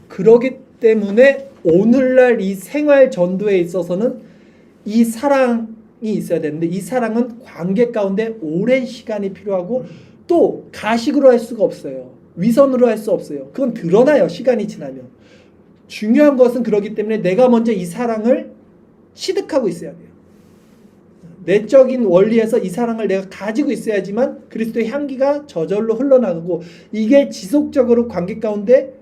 그러기 때문에 오늘날 이 생활 전도에 있어서는 이 사랑이 있어야 되는데, 이 사랑은 관계 가운데 오랜 시간이 필요하고 또 가식으로 할 수가 없어요. 위선으로 할 수 없어요. 그건 드러나요, 시간이 지나면. 중요한 것은 그렇기 때문에 내가 먼저 이 사랑을 취득하고 있어야 돼요. 내적인 원리에서 이 사랑을 내가 가지고 있어야지만 그리스도의 향기가 저절로 흘러나가고, 이게 지속적으로 관계 가운데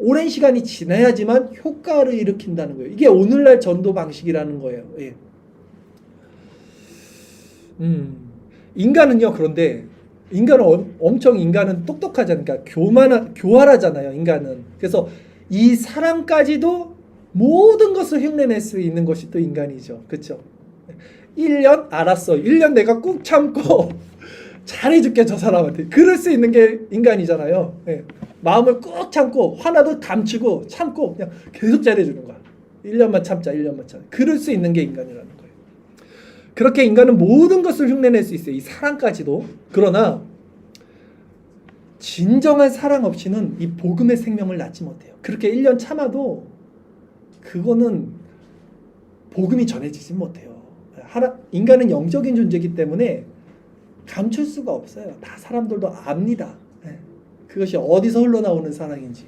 오랜 시간이 지나야지만 효과를 일으킨다는 거예요. 이게 오늘날 전도 방식이라는 거예요. 예. 인간은요, 그런데 인간은 똑똑하잖아요. 그러니까 교활하잖아요, 인간은. 그래서 이 사랑까지도 모든 것을 흉내낼 수 있는 것이 또 인간이죠. 그렇죠? 1년 알았어. 1년 내가 꾹 참고 잘해줄게, 저 사람한테. 그럴 수 있는 게 인간이잖아요. 예. 마음을 꾹 참고 화나도 감추고 참고 그냥 계속 잘해주는 거야. 1년만 참자. 그럴 수 있는 게 인간이라는 거예요. 그렇게 인간은 모든 것을 흉내낼 수 있어요. 이 사랑까지도. 그러나 진정한 사랑 없이는 이 복음의 생명을 낳지 못해요. 그렇게 1년 참아도 그거는 복음이 전해지지 못해요. 인간은 영적인 존재이기 때문에 감출 수가 없어요. 다 사람들도 압니다. 그것이 어디서 흘러나오는 사랑인지.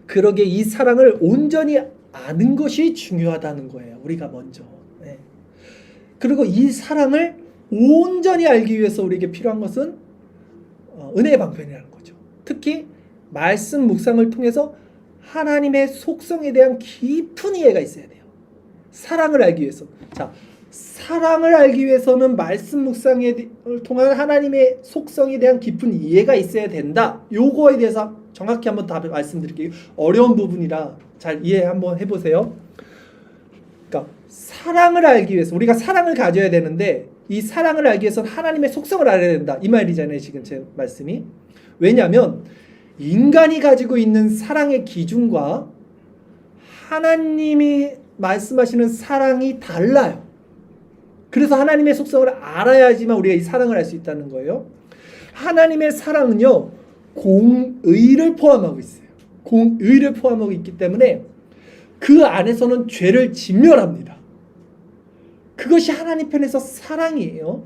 그러게 이 사랑을 온전히 아는 것이 중요하다는 거예요. 우리가 먼저. 그리고 이 사랑을 온전히 알기 위해서 우리에게 필요한 것은 은혜의 방편이라는 거죠. 특히 말씀 묵상을 통해서 하나님의 속성에 대한 깊은 이해가 있어야 돼요. 사랑을 알기 위해서. 자, 사랑을 알기 위해서는 말씀 묵상을 통한 하나님의 속성에 대한 깊은 이해가 있어야 된다. 요거에 대해서 정확히 한번 답을 말씀드릴게요. 어려운 부분이라 잘 이해 한번 해보세요. 그러니까 사랑을 알기 위해서 우리가 사랑을 가져야 되는데, 이 사랑을 알기 위해서는 하나님의 속성을 알아야 된다. 이 말이잖아요. 지금 제 말씀이. 왜냐하면 인간이 가지고 있는 사랑의 기준과 하나님이 말씀하시는 사랑이 달라요. 그래서 하나님의 속성을 알아야지만 우리가 이 사랑을 알 수 있다는 거예요. 하나님의 사랑은요, 공의를 포함하고 있어요. 공의를 포함하고 있기 때문에 그 안에서는 죄를 진멸합니다. 그것이 하나님 편에서 사랑이에요.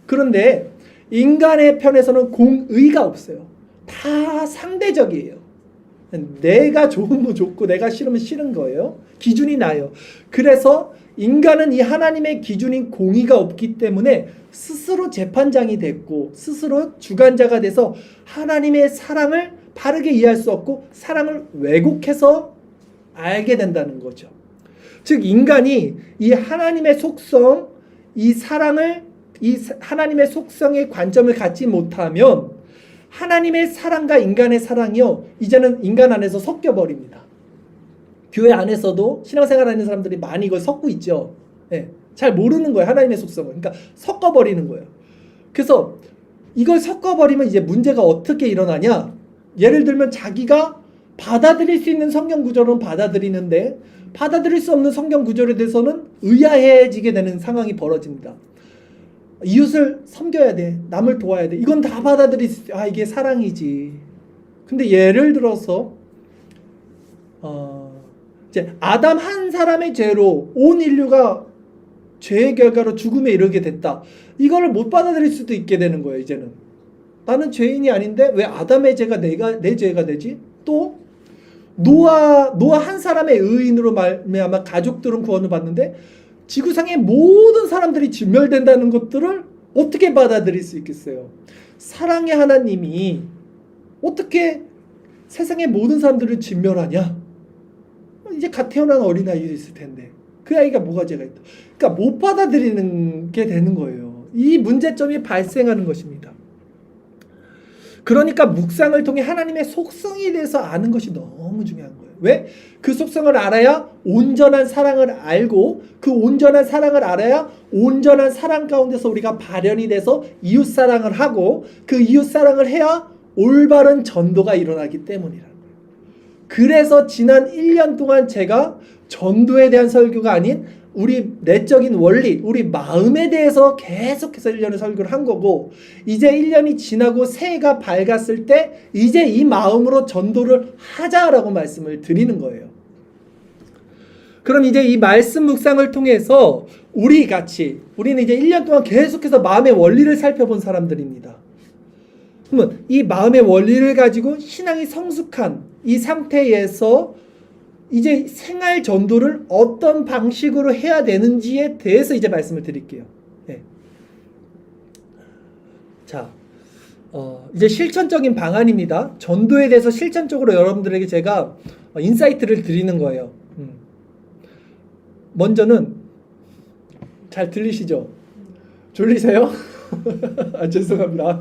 그런데 인간의 편에서는 공의가 없어요. 다 상대적이에요. 내가 좋으면 좋고 내가 싫으면 싫은 거예요. 기준이 나요. 그래서 인간은 이 하나님의 기준인 공의가 없기 때문에 스스로 재판장이 됐고 스스로 주관자가 돼서 하나님의 사랑을 바르게 이해할 수 없고 사랑을 왜곡해서 알게 된다는 거죠. 즉 인간이 이 하나님의 속성, 이 사랑을, 이 하나님의 속성의 관점을 갖지 못하면 하나님의 사랑과 인간의 사랑이요, 이제는 인간 안에서 섞여버립니다. 교회 안에서도 신앙생활 하는 사람들이 많이 이걸 섞고 있죠. 네, 잘 모르는 거예요. 하나님의 속성을. 그러니까 섞어버리는 거예요. 그래서 이걸 섞어버리면 이제 문제가 어떻게 일어나냐. 예를 들면 자기가 받아들일 수 있는 성경 구조는 받아들이는데 받아들일 수 없는 성경 구조에 대해서는 의아해지게 되는 상황이 벌어집니다. 이웃을 섬겨야 돼. 남을 도와야 돼. 이건 다 받아들일 수 있어. 아, 이게 사랑이지. 근데 예를 들어서 이제 아담 한 사람의 죄로 온 인류가 죄의 결과로 죽음에 이르게 됐다. 이거를 못 받아들일 수도 있게 되는 거예요. 이제는 나는 죄인이 아닌데 왜 아담의 죄가 내 죄가 되지? 또 노아 한 사람의 의인으로 말미암아 가족들은 구원을 받는데 지구상의 모든 사람들이 진멸된다는 것들을 어떻게 받아들일 수 있겠어요? 사랑의 하나님이 어떻게 세상의 모든 사람들을 진멸하냐? 이제 갓 태어난 어린아이도 있을 텐데 그 아이가 뭐가 죄가 있다. 그러니까 못 받아들이는 게 되는 거예요. 이 문제점이 발생하는 것입니다. 그러니까 묵상을 통해 하나님의 속성에 대해서 아는 것이 너무 중요한 거예요. 왜? 그 속성을 알아야 온전한 사랑을 알고 그 온전한 사랑을 알아야 온전한 사랑 가운데서 우리가 발현이 돼서 이웃사랑을 하고 그 이웃사랑을 해야 올바른 전도가 일어나기 때문이라는 거예요. 그래서 지난 1년 동안 제가 전도에 대한 설교가 아닌 우리 내적인 원리, 우리 마음에 대해서 계속해서 1년을 설교를 한 거고 이제 1년이 지나고 새해가 밝았을 때 이제 이 마음으로 전도를 하자라고 말씀을 드리는 거예요. 그럼 이제 이 말씀 묵상을 통해서 우리는 이제 1년 동안 계속해서 마음의 원리를 살펴본 사람들입니다. 그러면 이 마음의 원리를 가지고 신앙이 성숙한 이 상태에서 이제 생활 전도를 어떤 방식으로 해야 되는지에 대해서 이제 말씀을 드릴게요. 네. 자, 이제 실천적인 방안입니다. 전도에 대해서 실천적으로 여러분들에게 제가 인사이트를 드리는 거예요. 먼저는 잘 들리시죠? 졸리세요? 아, 죄송합니다.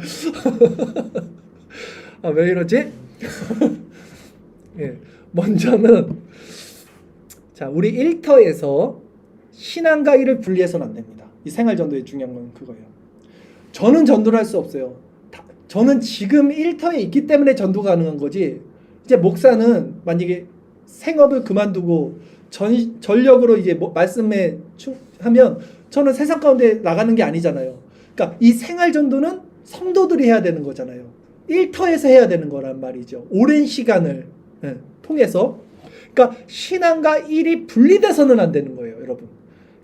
아, 왜 이러지? 예, 먼저는 자, 우리 일터에서 신앙과 일을 분리해서는 안 됩니다. 이 생활전도의 중요한 건 그거예요. 저는 전도를 할 수 없어요. 저는 지금 일터에 있기 때문에 전도 가능한 거지. 이제 목사는 만약에 생업을 그만두고 전력으로 이제 말씀에 하면 저는 세상 가운데 나가는 게 아니잖아요. 그러니까 이 생활전도는 성도들이 해야 되는 거잖아요. 일터에서 해야 되는 거란 말이죠. 오랜 시간을 통해서. 그러니까 신앙과 일이 분리돼서는 안 되는 거예요, 여러분.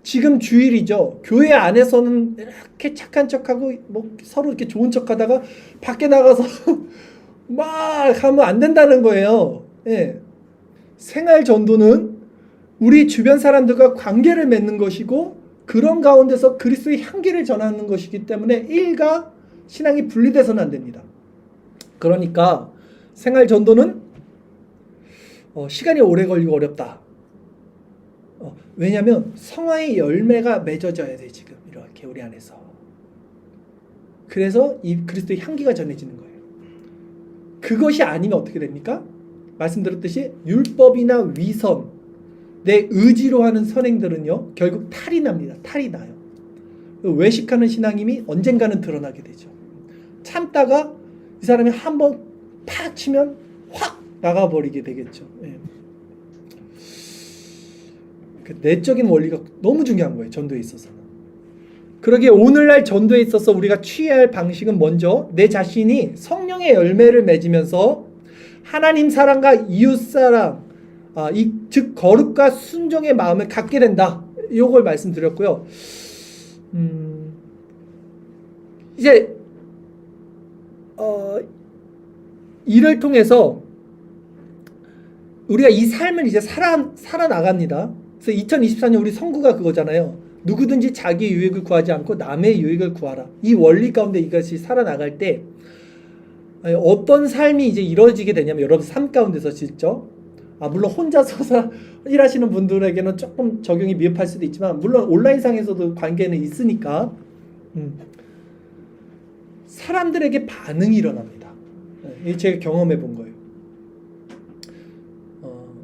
지금 주일이죠. 교회 안에서는 이렇게 착한 척하고 뭐 서로 이렇게 좋은 척하다가 밖에 나가서 막 하면 안 된다는 거예요. 예. 생활 전도는 우리 주변 사람들과 관계를 맺는 것이고 그런 가운데서 그리스도의 향기를 전하는 것이기 때문에 일과 신앙이 분리돼서는 안 됩니다. 그러니까 생활 전도는 시간이 오래 걸리고 어렵다. 왜냐하면 성화의 열매가 맺어져야 돼 지금 이렇게 우리 안에서. 그래서 이 그리스도의 향기가 전해지는 거예요. 그것이 아니면 어떻게 됩니까? 말씀드렸듯이 율법이나 위선, 내 의지로 하는 선행들은요 결국 탈이 납니다. 탈이 나요. 외식하는 신앙임이 언젠가는 드러나게 되죠. 참다가 이 사람이 한번 팍 치면 확 나가버리게 되겠죠. 예. 그 내적인 원리가 너무 중요한 거예요. 전도에 있어서는. 그러기에 오늘날 전도에 있어서 우리가 취해야 할 방식은 먼저 내 자신이 성령의 열매를 맺으면서 하나님 사랑과 이웃 사랑, 즉 거룩과 순종의 마음을 갖게 된다. 이걸 말씀드렸고요. 이제 이를 통해서 우리가 이 삶을 이제 살아나갑니다. 그래서 2024년 우리 선구가 그거잖아요. 누구든지 자기 유익을 구하지 않고 남의 유익을 구하라. 이 원리 가운데 이것이 살아나갈 때 어떤 삶이 이제 이루어지게 되냐면 여러분 삶 가운데서 직접 물론 혼자서 일하시는 분들에게는 조금 적용이 미흡할 수도 있지만 물론 온라인상에서도 관계는 있으니까 사람들에게 반응이 일어납니다. 이게 제가 경험해 본 거예요.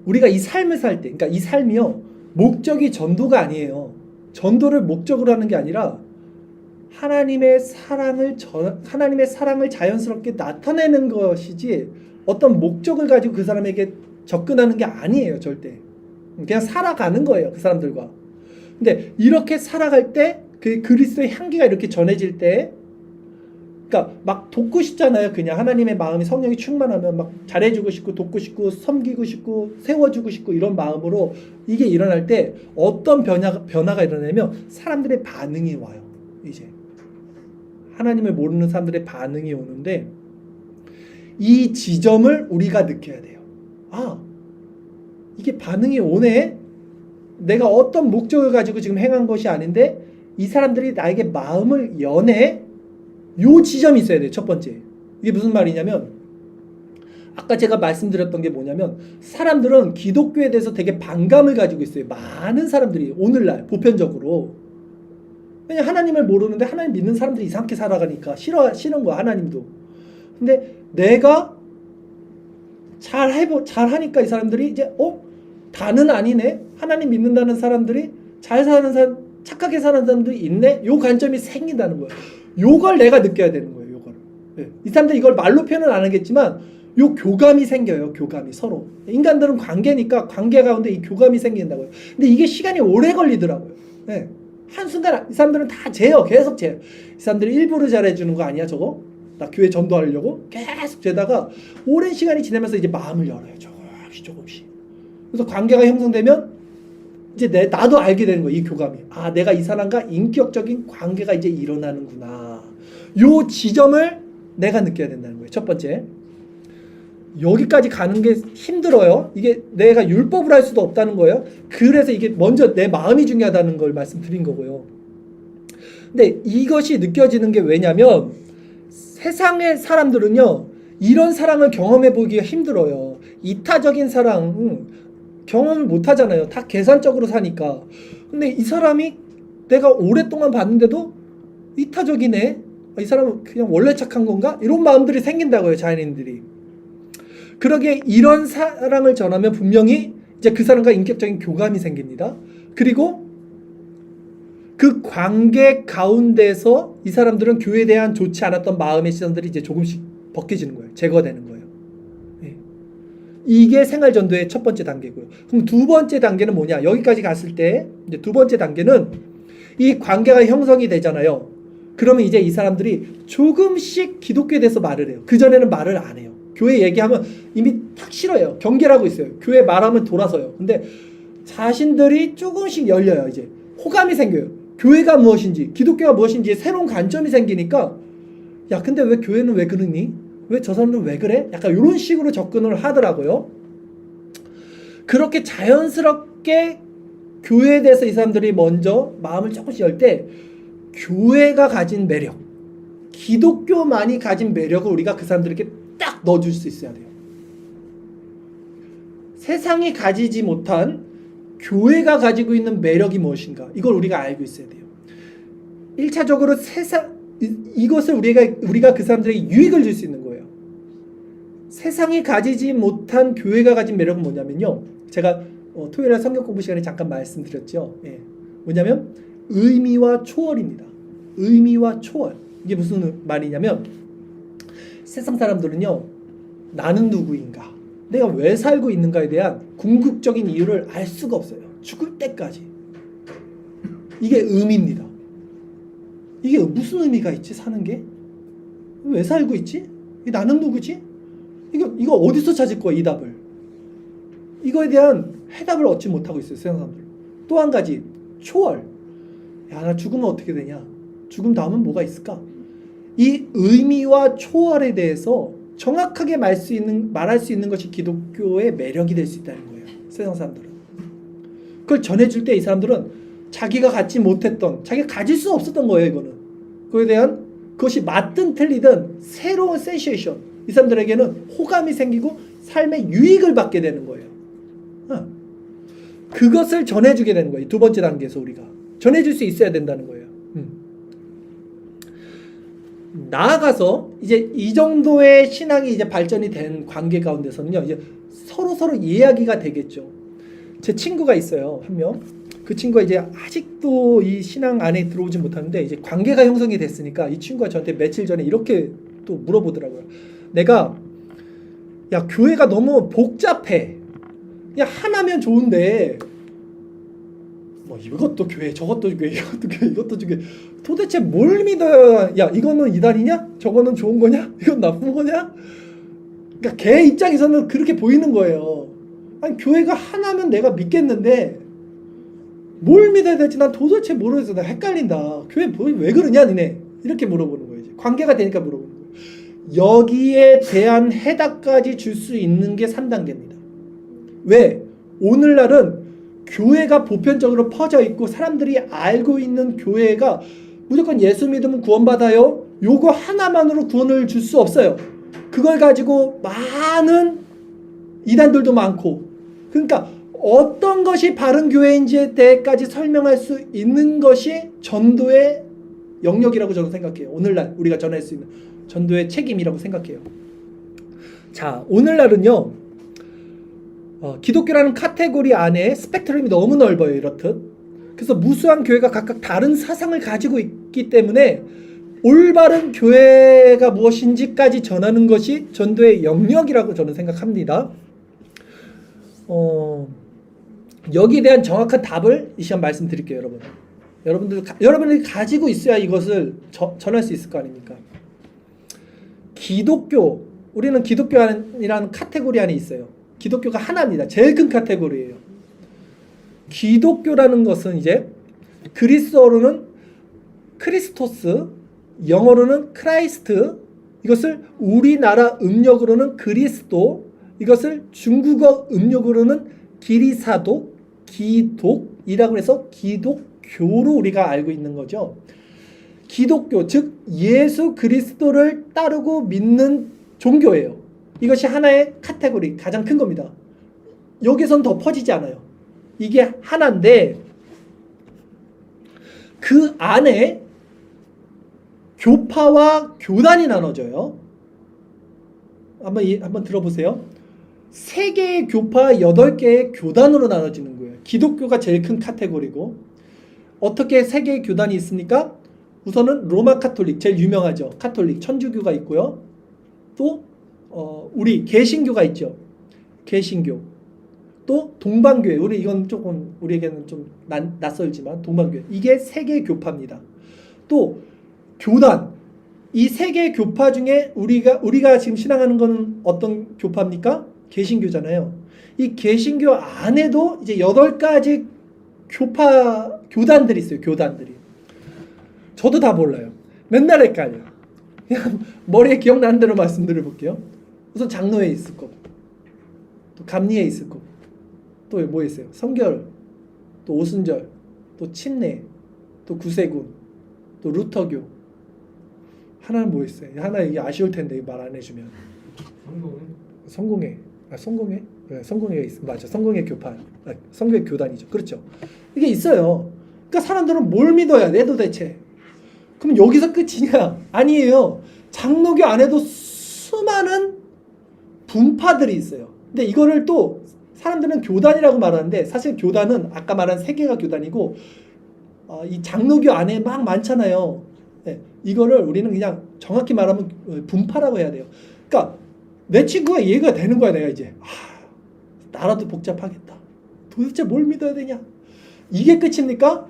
우리가 이 삶을 살 때, 그러니까 이 삶이요 목적이 전도가 아니에요. 전도를 목적으로 하는 게 아니라 하나님의 사랑을 자연스럽게 나타내는 것이지 어떤 목적을 가지고 그 사람에게 접근하는 게 아니에요. 절대. 그냥 살아가는 거예요. 그 사람들과. 근데 이렇게 살아갈 때 그 그리스도의 향기가 이렇게 전해질 때 그러니까 막 돕고 싶잖아요. 그냥 하나님의 마음이 성령이 충만하면 막 잘해주고 싶고 돕고 싶고 섬기고 싶고 세워주고 싶고 이런 마음으로 이게 일어날 때 어떤 변화가 일어나면 사람들의 반응이 와요. 이제 하나님을 모르는 사람들의 반응이 오는데 이 지점을 우리가 느껴야 돼요. 이게 반응이 오네. 내가 어떤 목적을 가지고 지금 행한 것이 아닌데 이 사람들이 나에게 마음을 여네. 요 지점이 있어야 돼요. 첫 번째. 이게 무슨 말이냐면 아까 제가 말씀드렸던 게 뭐냐면 사람들은 기독교에 대해서 되게 반감을 가지고 있어요. 많은 사람들이 오늘날 보편적으로. 왜냐면 하나님을 모르는데 하나님 믿는 사람들이 이상하게 살아가니까 싫은 거야. 하나님도. 근데 내가 잘하니까 이 사람들이 이제 다는 아니네. 하나님 믿는다는 사람들이 잘 사는 사람, 착하게 사는 사람들이 있네. 요 관점이 생긴다는 거예요. 요걸 내가 느껴야 되는 거예요. 요걸. 네. 이 사람들 이걸 말로 표현은 안 하겠지만 요 교감이 생겨요. 교감이 서로. 인간들은 관계니까 관계 가운데 이 교감이 생긴다고요. 근데 이게 시간이 오래 걸리더라고요. 네. 한순간 이 사람들은 다 재요. 계속 재요. 이 사람들이 일부러 잘해주는 거 아니야 저거? 나 교회 전도하려고 계속 재다가 오랜 시간이 지나면서 이제 마음을 열어요. 조금씩. 그래서 관계가 형성되면 이제 나도 알게 되는 거예요. 이 교감이. 내가 이 사람과 인격적인 관계가 이제 일어나는구나. 요 지점을 내가 느껴야 된다는 거예요. 첫 번째. 여기까지 가는 게 힘들어요. 이게 내가 율법을 할 수도 없다는 거예요. 그래서 이게 먼저 내 마음이 중요하다는 걸 말씀드린 거고요. 근데 이것이 느껴지는 게 왜냐면 세상의 사람들은요. 이런 사랑을 경험해 보기가 힘들어요. 이타적인 사랑 경험을 못 하잖아요. 다 계산적으로 사니까. 근데 이 사람이 내가 오랫동안 봤는데도 이타적이네. 이 사람은 그냥 원래 착한 건가? 이런 마음들이 생긴다고요. 자연인들이. 그러기에 이런 사랑을 전하면 분명히 이제 그 사람과 인격적인 교감이 생깁니다. 그리고 그 관계 가운데서 이 사람들은 교회에 대한 좋지 않았던 마음의 시선들이 이제 조금씩 벗겨지는 거예요. 제거되는 거예요. 이게 생활전도의 첫 번째 단계고요. 그럼 두 번째 단계는 뭐냐? 여기까지 갔을 때 이제 두 번째 단계는 이 관계가 형성이 되잖아요. 그러면 이제 이 사람들이 조금씩 기독교에 대해서 말을 해요. 그전에는 말을 안 해요. 교회 얘기하면 이미 탁 싫어요. 경계를 하고 있어요. 교회 말하면 돌아서요. 근데 자신들이 조금씩 열려요. 이제 호감이 생겨요. 교회가 무엇인지, 기독교가 무엇인지 새로운 관점이 생기니까 야, 근데 왜 교회는 왜 그러니? 왜 저 사람들은 왜 그래? 약간 이런 식으로 접근을 하더라고요. 그렇게 자연스럽게 교회에 대해서 이 사람들이 먼저 마음을 조금씩 열 때 교회가 가진 매력, 기독교만이 가진 매력을 우리가 그 사람들에게 딱 넣어줄 수 있어야 돼요. 세상이 가지지 못한 교회가 가지고 있는 매력이 무엇인가? 이걸 우리가 알고 있어야 돼요. 1차적으로 이것을 우리가 그 사람들에게 유익을 줄 수 있는 거예요. 세상이 가지지 못한 교회가 가진 매력은 뭐냐면요. 제가 토요일날 성경 공부 시간에 잠깐 말씀드렸죠. 뭐냐면 의미와 초월입니다. 의미와 초월. 이게 무슨 말이냐면 세상 사람들은요, 나는 누구인가, 내가 왜 살고 있는가에 대한 궁극적인 이유를 알 수가 없어요. 죽을 때까지. 이게 의미입니다. 이게 무슨 의미가 있지, 사는 게? 왜 살고 있지? 나는 누구지? 이거 어디서 찾을 거야, 이 답을? 이거에 대한 해답을 얻지 못하고 있어요, 세상 사람들. 또 한 가지, 초월. 야, 나 죽으면 어떻게 되냐? 죽음 다음은 뭐가 있을까? 이 의미와 초월에 대해서 정확하게 말할 수 있는 것이 기독교의 매력이 될 수 있다는 거예요, 세상 사람들은. 그걸 전해줄 때 이 사람들은 자기가 갖지 못했던, 자기가 가질 수 없었던 거예요, 이거는. 그에 대한 그것이 맞든 틀리든 새로운 센세이션, 이 사람들에게는 호감이 생기고 삶의 유익을 받게 되는 거예요. 그것을 전해주게 되는 거예요. 두 번째 단계에서 우리가 전해줄 수 있어야 된다는 거예요. 나아가서 이제 이 정도의 신앙이 이제 발전이 된 관계 가운데서는요, 이제 서로 이야기가 되겠죠. 제 친구가 있어요, 한 명. 그 친구가 이제 아직도 이 신앙 안에 들어오지 못하는데 이제 관계가 형성이 됐으니까 이 친구가 저한테 며칠 전에 이렇게 또 물어보더라고요. 내가, 야, 교회가 너무 복잡해. 야, 하나면 좋은데 뭐 이것도 교회, 저것도 교회, 이것도 교회, 이것도 교회. 도대체 뭘 믿어야, 야, 이거는 이단이냐? 저거는 좋은 거냐? 이건 나쁜 거냐? 그러니까 걔 입장에서는 그렇게 보이는 거예요. 아니, 교회가 하나면 내가 믿겠는데 뭘 믿어야 될지 난 도대체 모르겠어. 나 헷갈린다. 교회 왜 그러냐, 니네? 이렇게 물어보는 거예요. 이제. 관계가 되니까 물어보는 거예요. 여기에 대한 해답까지 줄 수 있는 게 3단계입니다. 왜? 오늘날은 교회가 보편적으로 퍼져 있고 사람들이 알고 있는 교회가 무조건 예수 믿으면 구원받아요, 요거 하나만으로 구원을 줄 수 없어요. 그걸 가지고 많은 이단들도 많고, 그러니까 어떤 것이 바른 교회인지에 대해까지 설명할 수 있는 것이 전도의 영역이라고 저는 생각해요. 오늘날 우리가 전할 수 있는 전도의 책임이라고 생각해요. 자, 오늘날은요, 기독교라는 카테고리 안에 스펙트럼이 너무 넓어요, 이렇듯. 그래서 무수한 교회가 각각 다른 사상을 가지고 있기 때문에 올바른 교회가 무엇인지까지 전하는 것이 전도의 영역이라고 저는 생각합니다. 여기에 대한 정확한 답을 이 시간 말씀드릴게요, 여러분. 여러분들이 가지고 있어야 이것을 전할 수 있을 거 아닙니까? 우리는 기독교라는 카테고리 안에 있어요. 기독교가 하나입니다. 제일 큰 카테고리예요. 기독교라는 것은 이제 그리스어로는 크리스토스, 영어로는 크라이스트, 이것을 우리나라 음력으로는 그리스도, 이것을 중국어 음력으로는 기리사독, 기독이라고 해서 기독교로 우리가 알고 있는 거죠. 기독교, 즉 예수 그리스도를 따르고 믿는 종교예요. 이것이 하나의 카테고리, 가장 큰 겁니다. 여기선 더 퍼지지 않아요. 이게 하나인데 그 안에 교파와 교단이 나눠져요. 한번 들어보세요. 3개의 교파, 8개의 교단으로 나눠지는 거예요. 기독교가 제일 큰 카테고리고, 어떻게 3개의 교단이 있습니까? 우선은 로마 카톨릭, 제일 유명하죠. 카톨릭, 천주교가 있고요. 또 우리 개신교가 있죠. 개신교. 또 동방교회. 이건 조금 우리에게는 좀 낯설지만 동방교회. 이게 3개의 교파입니다. 또 교단. 이 3개의 교파 중에 우리가 지금 신앙하는 건 어떤 교파입니까? 개신교잖아요. 이 개신교 안에도 이제 8가지 교단들이 있어요. 교단들이. 저도 다 몰라요. 맨날 헷갈려. 그냥 머리에 기억나는 대로 말씀드려볼게요. 우선 장로회 있을 거고, 또 감리회 있을 거고, 또 뭐 있어요? 성결, 또 오순절, 또 침례, 또 구세군, 또 루터교. 하나는 뭐 있어요? 하나 이게 아쉬울 텐데 말 안 해주면. 성공회. 성공회? 네, 성공회가 있어. 맞아. 성공회 교파. 성공회 교단이죠. 그렇죠. 이게 있어요. 그러니까 사람들은 뭘 믿어야 돼 도대체? 그럼 여기서 끝이냐? 아니에요. 장로교 안에도 수많은 분파들이 있어요. 근데 이거를 또 사람들은 교단이라고 말하는데, 사실 교단은 아까 말한 3개가 교단이고, 이 장로교 안에 막 많잖아요. 예, 이거를 우리는 그냥 정확히 말하면 분파라고 해야 돼요. 그러니까 내 친구가 이해가 되는 거야. 내가 이제 나라도 복잡하겠다. 도대체 뭘 믿어야 되냐? 이게 끝입니까?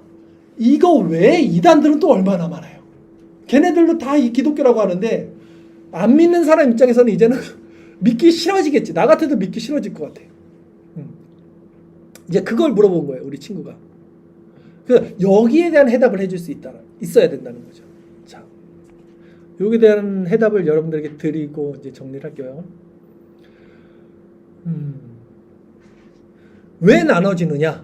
이거 외에 이단들은 또 얼마나 많아요. 걔네들도 다 이 기독교라고 하는데 안 믿는 사람 입장에서는 이제는 믿기 싫어지겠지. 나 같아도 믿기 싫어질 것 같아. 이제 그걸 물어본 거예요. 우리 친구가. 그 여기에 대한 해답을 해줄 수 있어야 된다는 거죠. 자, 여기에 대한 해답을 여러분들에게 드리고 이제 정리를 할게요. 왜 나눠지느냐?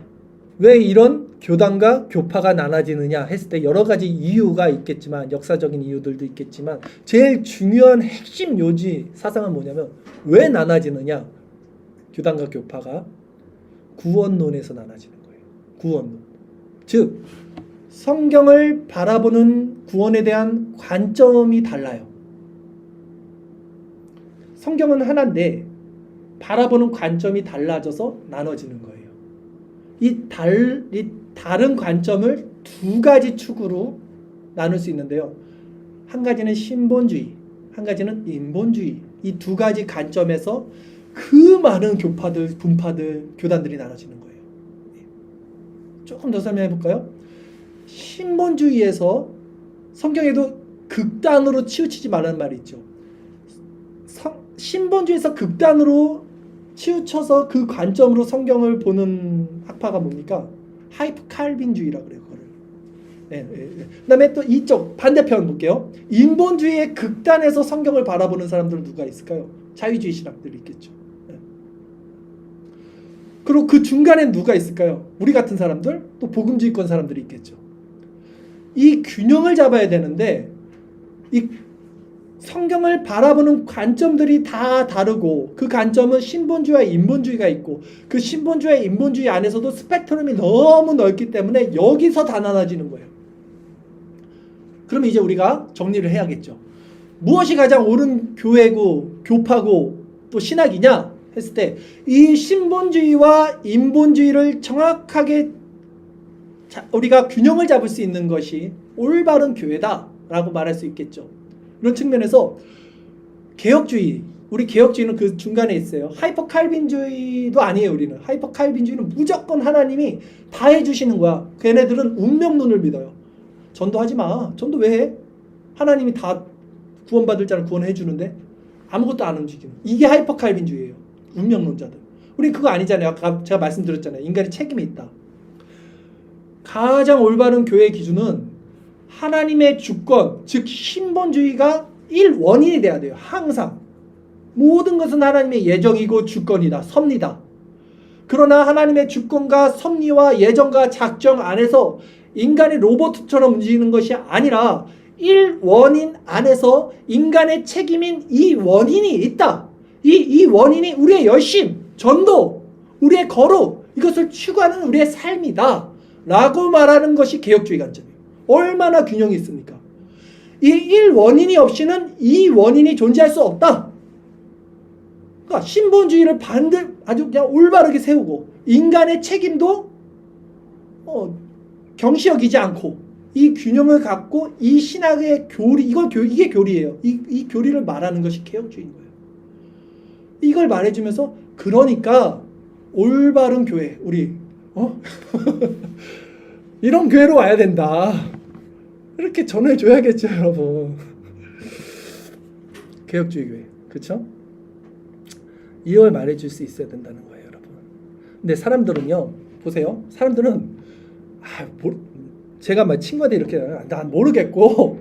왜 이런 교단과 교파가 나눠지느냐 했을 때 여러 가지 이유가 있겠지만, 역사적인 이유들도 있겠지만, 제일 중요한 핵심 요지 사상은 뭐냐면, 왜 나눠지느냐? 교단과 교파가 구원론에서 나눠지는 거예요. 구원론. 즉 성경을 바라보는 구원에 대한 관점이 달라요. 성경은 하나인데 바라보는 관점이 달라져서 나눠지는 거예요. 이 다른 관점을 두 가지 축으로 나눌 수 있는데요. 한 가지는 신본주의, 한 가지는 인본주의. 이 두 가지 관점에서 그 많은 교파들, 분파들, 교단들이 나눠지는 거예요. 조금 더 설명해 볼까요? 신본주의에서 성경에도 극단으로 치우치지 말라는 말이 있죠. 신본주의에서 극단으로 치우쳐서 그 관점으로 성경을 보는 학파가 뭡니까? 하이퍼 칼빈주의라고 그래요. 그다음에 또 이쪽 반대편 볼게요. 인본주의의 극단에서 성경을 바라보는 사람들은 누가 있을까요? 자유주의 신학들이 있겠죠. 그리고 그 중간에 누가 있을까요? 우리 같은 사람들, 또 복음주의권 사람들이 있겠죠. 이 균형을 잡아야 되는데 이 성경을 바라보는 관점들이 다 다르고, 그 관점은 신본주의와 인본주의가 있고, 그 신본주의와 인본주의 안에서도 스펙트럼이 너무 넓기 때문에 여기서 다 나눠지는 거예요. 그러면 이제 우리가 정리를 해야겠죠. 무엇이 가장 옳은 교회고 교파고 또 신학이냐 했을 때, 이 신본주의와 인본주의를 정확하게 우리가 균형을 잡을 수 있는 것이 올바른 교회다라고 말할 수 있겠죠. 이런 측면에서 개혁주의, 우리 개혁주의는 그 중간에 있어요. 하이퍼 칼빈주의도 아니에요. 우리는 하이퍼 칼빈주의는 무조건 하나님이 다 해주시는 거야. 걔네들은 운명론을 믿어요. 전도하지 마. 전도 왜 해? 하나님이 다 구원받을 자를 구원해 주는데 아무것도 안 움직이는. 이게 하이퍼 칼빈주의예요. 운명론자들. 우리 그거 아니잖아요. 아까 제가 말씀드렸잖아요. 인간의 책임이 있다. 가장 올바른 교회의 기준은 하나님의 주권, 즉 신본주의가 1원인이 돼야 돼요. 항상. 모든 것은 하나님의 예정이고 주권이다. 섭리다. 그러나 하나님의 주권과 섭리와 예정과 작정 안에서 인간이 로봇처럼 움직이는 것이 아니라 1원인 안에서 인간의 책임인 이 원인이 있다. 이 원인이 우리의 열심, 전도, 우리의 거룩, 이것을 추구하는 우리의 삶이다 라고 말하는 것이 개혁주의 관점이에요. 얼마나 균형이 있습니까? 이 1원인이 없이는 이 원인이 존재할 수 없다. 그러니까 신본주의를 아주 그냥 올바르게 세우고, 인간의 책임도 경시 여기지 않고, 이 균형을 갖고 이 신학의 교리, 이게 교리예요. 이 교리를 말하는 것이 개혁주의인 거예요. 이걸 말해주면서, 그러니까 올바른 교회, 우리 이런 교회로 와야 된다. 이렇게 전해줘야겠죠, 여러분. 개혁주의 교회, 그렇죠? 이걸 말해줄 수 있어야 된다는 거예요, 여러분. 근데 사람들은요, 보세요. 사람들은 제가 막 친구한테 이렇게, 난 모르겠고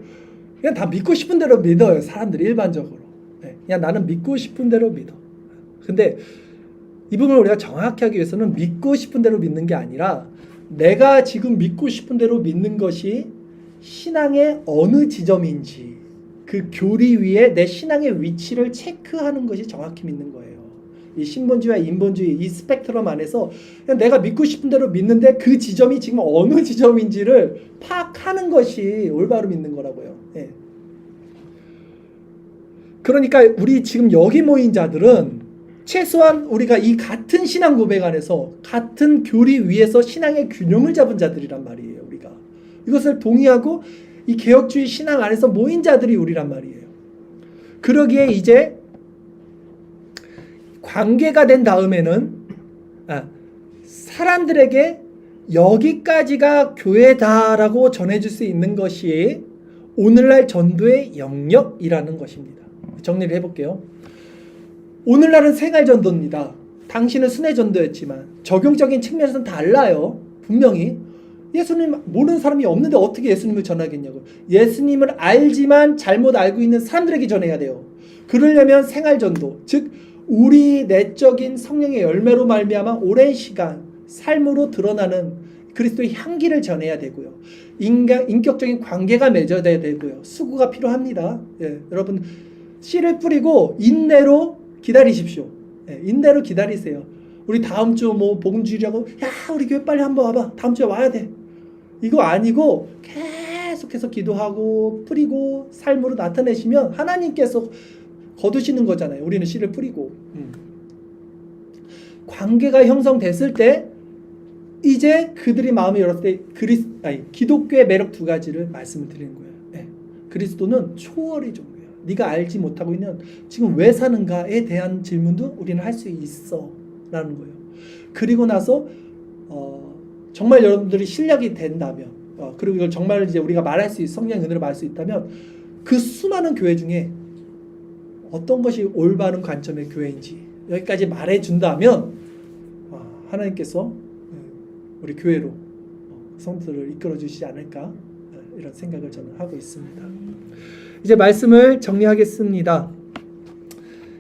그냥 다 믿고 싶은 대로 믿어요. 사람들이 일반적으로. 그냥 나는 믿고 싶은 대로 믿어. 근데 이 부분을 우리가 정확히 하기 위해서는 믿고 싶은 대로 믿는 게 아니라, 내가 지금 믿고 싶은 대로 믿는 것이 신앙의 어느 지점인지, 그 교리 위에 내 신앙의 위치를 체크하는 것이 정확히 믿는 거예요. 이 신본주의와 인본주의, 이 스펙트럼 안에서 그냥 내가 믿고 싶은 대로 믿는데 그 지점이 지금 어느 지점인지를 파악하는 것이 올바로 믿는 거라고요. 예. 그러니까 우리 지금 여기 모인 자들은 최소한 우리가 이 같은 신앙 고백 안에서 같은 교리 위에서 신앙의 균형을 잡은 자들이란 말이에요. 우리가 이것을 동의하고 이 개혁주의 신앙 안에서 모인 자들이 우리란 말이에요. 그러기에 이제 관계가 된 다음에는 사람들에게 여기까지가 교회다라고 전해줄 수 있는 것이 오늘날 전도의 영역이라는 것입니다. 정리를 해볼게요. 오늘날은 생활전도입니다. 당시는 순회전도였지만 적용적인 측면에서는 달라요. 분명히 예수님 모르는 사람이 없는데 어떻게 예수님을 전하겠냐고. 예수님을 알지만 잘못 알고 있는 사람들에게 전해야 돼요. 그러려면 생활전도, 즉 우리 내적인 성령의 열매로 말미암아 오랜 시간 삶으로 드러나는 그리스도의 향기를 전해야 되고요. 인격적인 관계가 맺어야 되고요. 수고가 필요합니다. 여러분 씨를 뿌리고 인내로 기다리십시오. 인내로 기다리세요. 우리 다음 주 뭐 복음 주일하고 야 우리 교회 빨리 한번 와봐. 다음 주에 와야 돼. 이거 아니고 계속해서 기도하고 뿌리고 삶으로 나타내시면 하나님께서 거두시는 거잖아요. 우리는 씨를 뿌리고 관계가 형성됐을 때 이제 그들이 마음을 열었을 때 기독교의 매력 두 가지를 말씀을 드리는 거예요. 그리스도는 초월의 종류예요. 네가 알지 못하고 있는 지금 왜 사는가에 대한 질문도 우리는 할 수 있어 라는 거예요. 그리고 나서 정말 여러분들이 실력이 된다면 그리고 이걸 정말 이제 우리가 말할 수 있는 성령의 은혜로 말할 수 있다면 그 수많은 교회 중에 어떤 것이 올바른 관점의 교회인지 여기까지 말해준다면 하나님께서 우리 교회로 성도들을 이끌어 주시지 않을까 이런 생각을 저는 하고 있습니다. 이제 말씀을 정리하겠습니다.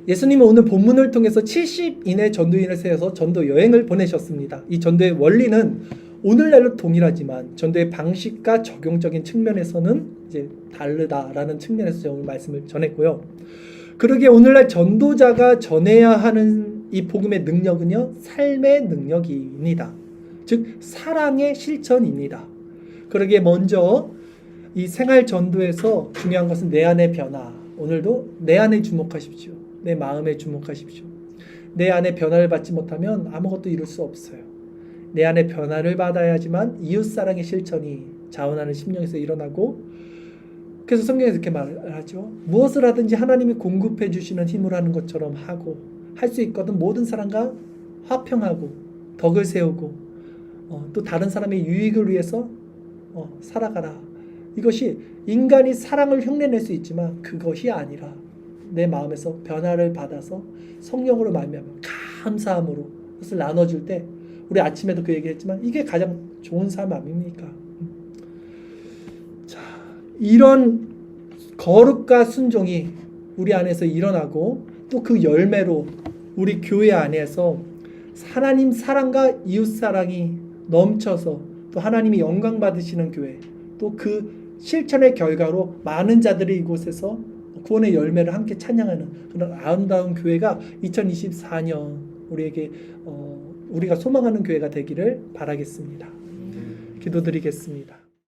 예수님은 오늘 본문을 통해서 70인의 전도인을 세워서 전도 여행을 보내셨습니다. 이 전도의 원리는 오늘날로 동일하지만 전도의 방식과 적용적인 측면에서는 이제 다르다라는 측면에서 오늘 말씀을 전했고요. 그러기에 오늘날 전도자가 전해야 하는 이 복음의 능력은요, 삶의 능력입니다. 즉 사랑의 실천입니다. 그러기에 먼저 이 생활 전도에서 중요한 것은 내 안의 변화. 오늘도 내 안에 주목하십시오. 내 마음에 주목하십시오. 내 안에 변화를 받지 못하면 아무것도 이룰 수 없어요. 내 안에 변화를 받아야지만 이웃사랑의 실천이 자원하는 심령에서 일어나고, 그래서 성경에서 이렇게 말하죠. 무엇을 하든지 하나님이 공급해 주시는 힘으로 하는 것처럼 하고, 할 수 있거든 모든 사람과 화평하고 덕을 세우고 또 다른 사람의 유익을 위해서 살아가라. 이것이 인간이 사랑을 흉내낼 수 있지만 그것이 아니라 내 마음에서 변화를 받아서 성령으로 말미암아 감사함으로 그것을 나눠줄 때, 우리 아침에도 그 얘기했지만 이게 가장 좋은 삶 아닙니까? 자, 이런 거룩과 순종이 우리 안에서 일어나고 또 그 열매로 우리 교회 안에서 하나님 사랑과 이웃 사랑이 넘쳐서 또 하나님이 영광 받으시는 교회, 또 그 실천의 결과로 많은 자들이 이곳에서 구원의 열매를 함께 찬양하는 그런 아름다운 교회가 2024년 우리에게 우리가 소망하는 교회가 되기를 바라겠습니다. 기도드리겠습니다.